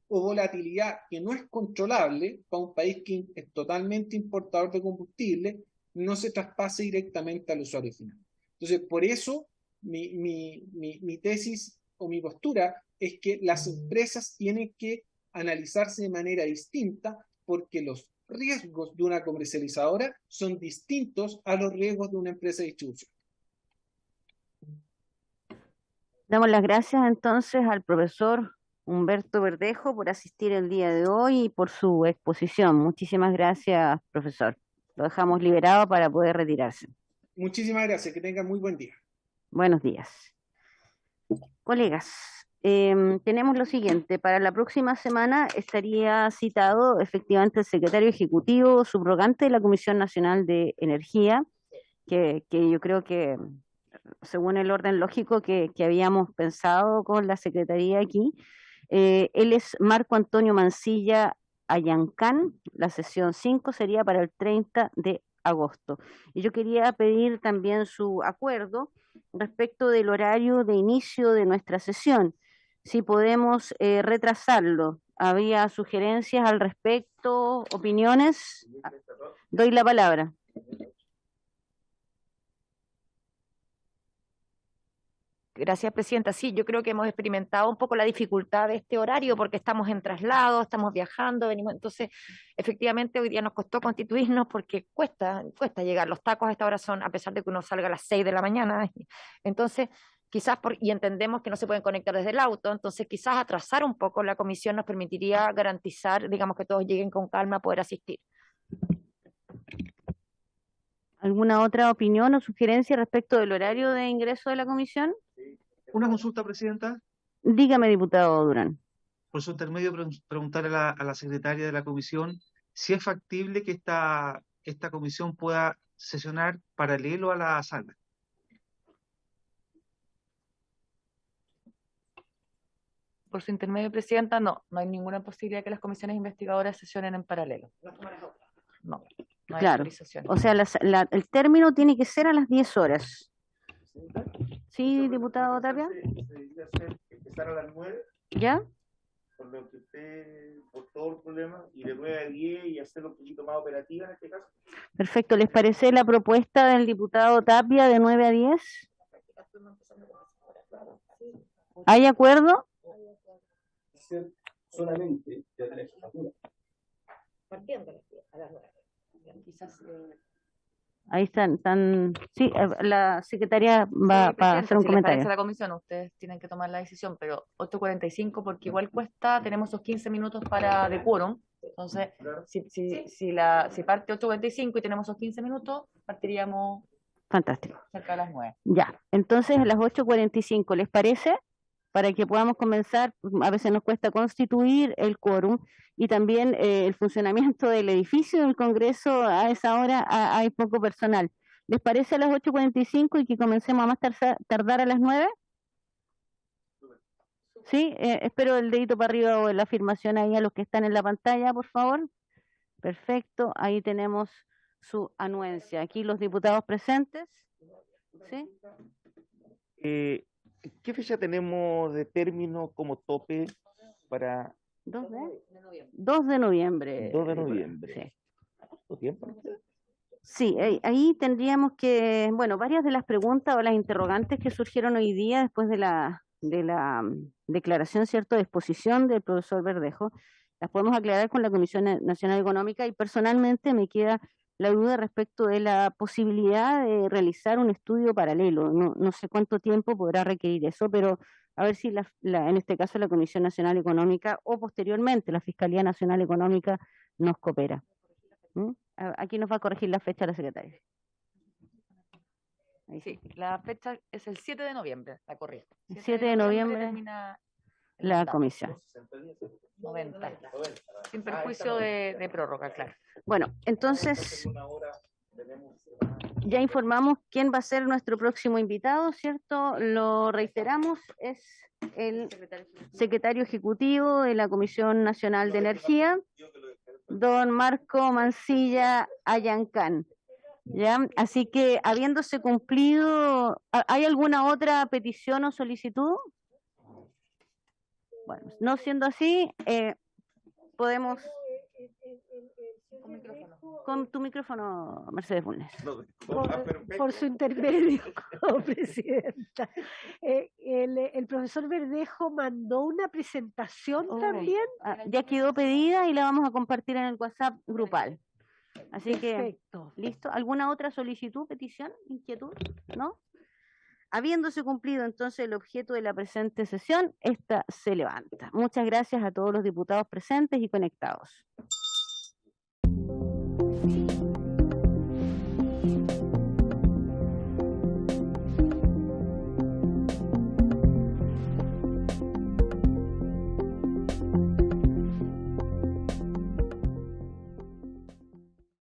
o volatilidad que no es controlable para un país que es totalmente importador de combustible, no se traspase directamente al usuario final. Entonces, por eso mi tesis o mi postura es que las empresas tienen que analizarse de manera distinta, porque los riesgos de una comercializadora son distintos a los riesgos de una empresa de distribución. Damos las gracias entonces al profesor Humberto Verdejo por asistir el día de hoy y por su exposición. Muchísimas gracias, profesor. Lo dejamos liberado para poder retirarse. Muchísimas gracias, que tengan muy buen día. Buenos días. Colegas, tenemos lo siguiente. Para la próxima semana estaría citado efectivamente el secretario ejecutivo subrogante de la Comisión Nacional de Energía, que yo creo que, según el orden lógico que habíamos pensado con la Secretaría aquí, él es Marco Antonio Mancilla Ayancán. La sesión 5 sería para el 30 de agosto. Y yo quería pedir también su acuerdo respecto del horario de inicio de nuestra sesión, si podemos retrasarlo. ¿Había sugerencias al respecto, opiniones? Doy la palabra. Gracias, Presidenta. Sí, yo creo que hemos experimentado un poco la dificultad de este horario porque estamos en traslado, estamos viajando, venimos. Entonces, efectivamente, hoy día nos costó constituirnos porque cuesta llegar. Los tacos a esta hora son, a pesar de que uno salga a las 6 de la mañana. Entonces, quizás, y entendemos que no se pueden conectar desde el auto, entonces quizás atrasar un poco la comisión nos permitiría garantizar, digamos, que todos lleguen con calma a poder asistir. ¿Alguna otra opinión o sugerencia respecto del horario de ingreso de la comisión? Una consulta, Presidenta. Dígame, diputado Durán. Por su intermedio, preguntar a la secretaria de la comisión si es factible que esta comisión pueda sesionar paralelo a la sala. Por su intermedio, Presidenta, no hay ninguna posibilidad que las comisiones investigadoras sesionen en paralelo. No hay Claro, autorización. o sea, el término tiene que ser a las 10 horas. ¿Sí, diputado Tapia? Empezar a las 9, ¿Ya? por lo que usted, por todo el problema, y de 9 a 10 y hacerlo un poquito más operativa en este caso. Perfecto. ¿Les parece la propuesta del diputado Tapia de 9 a 10? ¿Hay acuerdo? Solamente de la legislatura. Partiendo a las 9. Quizás... Ahí están. Sí, la secretaria va a hacer un si comentario. les parece la comisión, ustedes tienen que tomar la decisión, pero 8:45 porque igual cuesta, tenemos esos 15 minutos de quórum. Entonces, si parte 8:45 y tenemos esos 15 minutos, partiríamos Fantástico. cerca de las 9. Ya, entonces a las 8:45, ¿les parece? Para que podamos comenzar, a veces nos cuesta constituir el quórum y también el funcionamiento del edificio del Congreso. A esa hora hay poco personal. ¿Les parece a las 8:45 y que comencemos a más tardar a las 9? Sí, espero el dedito para arriba o la afirmación ahí a los que están en la pantalla, por favor. Perfecto, ahí tenemos su anuencia. Aquí los diputados presentes. ¿Sí? ¿Qué fecha tenemos de término como tope para 2 de noviembre. 2 de noviembre? Sí. ¿Cuánto tiempo? Sí, ahí tendríamos que, bueno, varias de las preguntas o las interrogantes que surgieron hoy día después de la declaración, ¿cierto?, de exposición del profesor Verdejo, las podemos aclarar con la Comisión Nacional Económica, y personalmente me queda la duda respecto de la posibilidad de realizar un estudio paralelo. No sé cuánto tiempo podrá requerir eso, pero a ver si en este caso la Comisión Nacional Económica o posteriormente la Fiscalía Nacional Económica nos coopera. Aquí nos va a corregir la fecha la secretaria. Sí, la fecha es el 7 de noviembre, la correcta. 7 de noviembre termina el la mandato. comisión. 90. Sin perjuicio de prórroga, claro. Bueno, entonces ya informamos quién va a ser nuestro próximo invitado, ¿cierto? Lo reiteramos, es el secretario ejecutivo de la Comisión Nacional de Energía, don Marco Mancilla Ayancán. ¿Ya? Así que, habiéndose cumplido, ¿hay alguna otra petición o solicitud? Bueno, no siendo así, podemos... Con tu micrófono, Mercedes Bulnes. Por su intermedio, como presidenta. El profesor Verdejo mandó una presentación también. Ya quedó pedida y la vamos a compartir en el WhatsApp grupal. Así Perfecto. que, ¿listo? ¿Alguna otra solicitud, petición, inquietud? ¿No? Habiéndose cumplido entonces el objeto de la presente sesión, esta se levanta. Muchas gracias a todos los diputados presentes y conectados.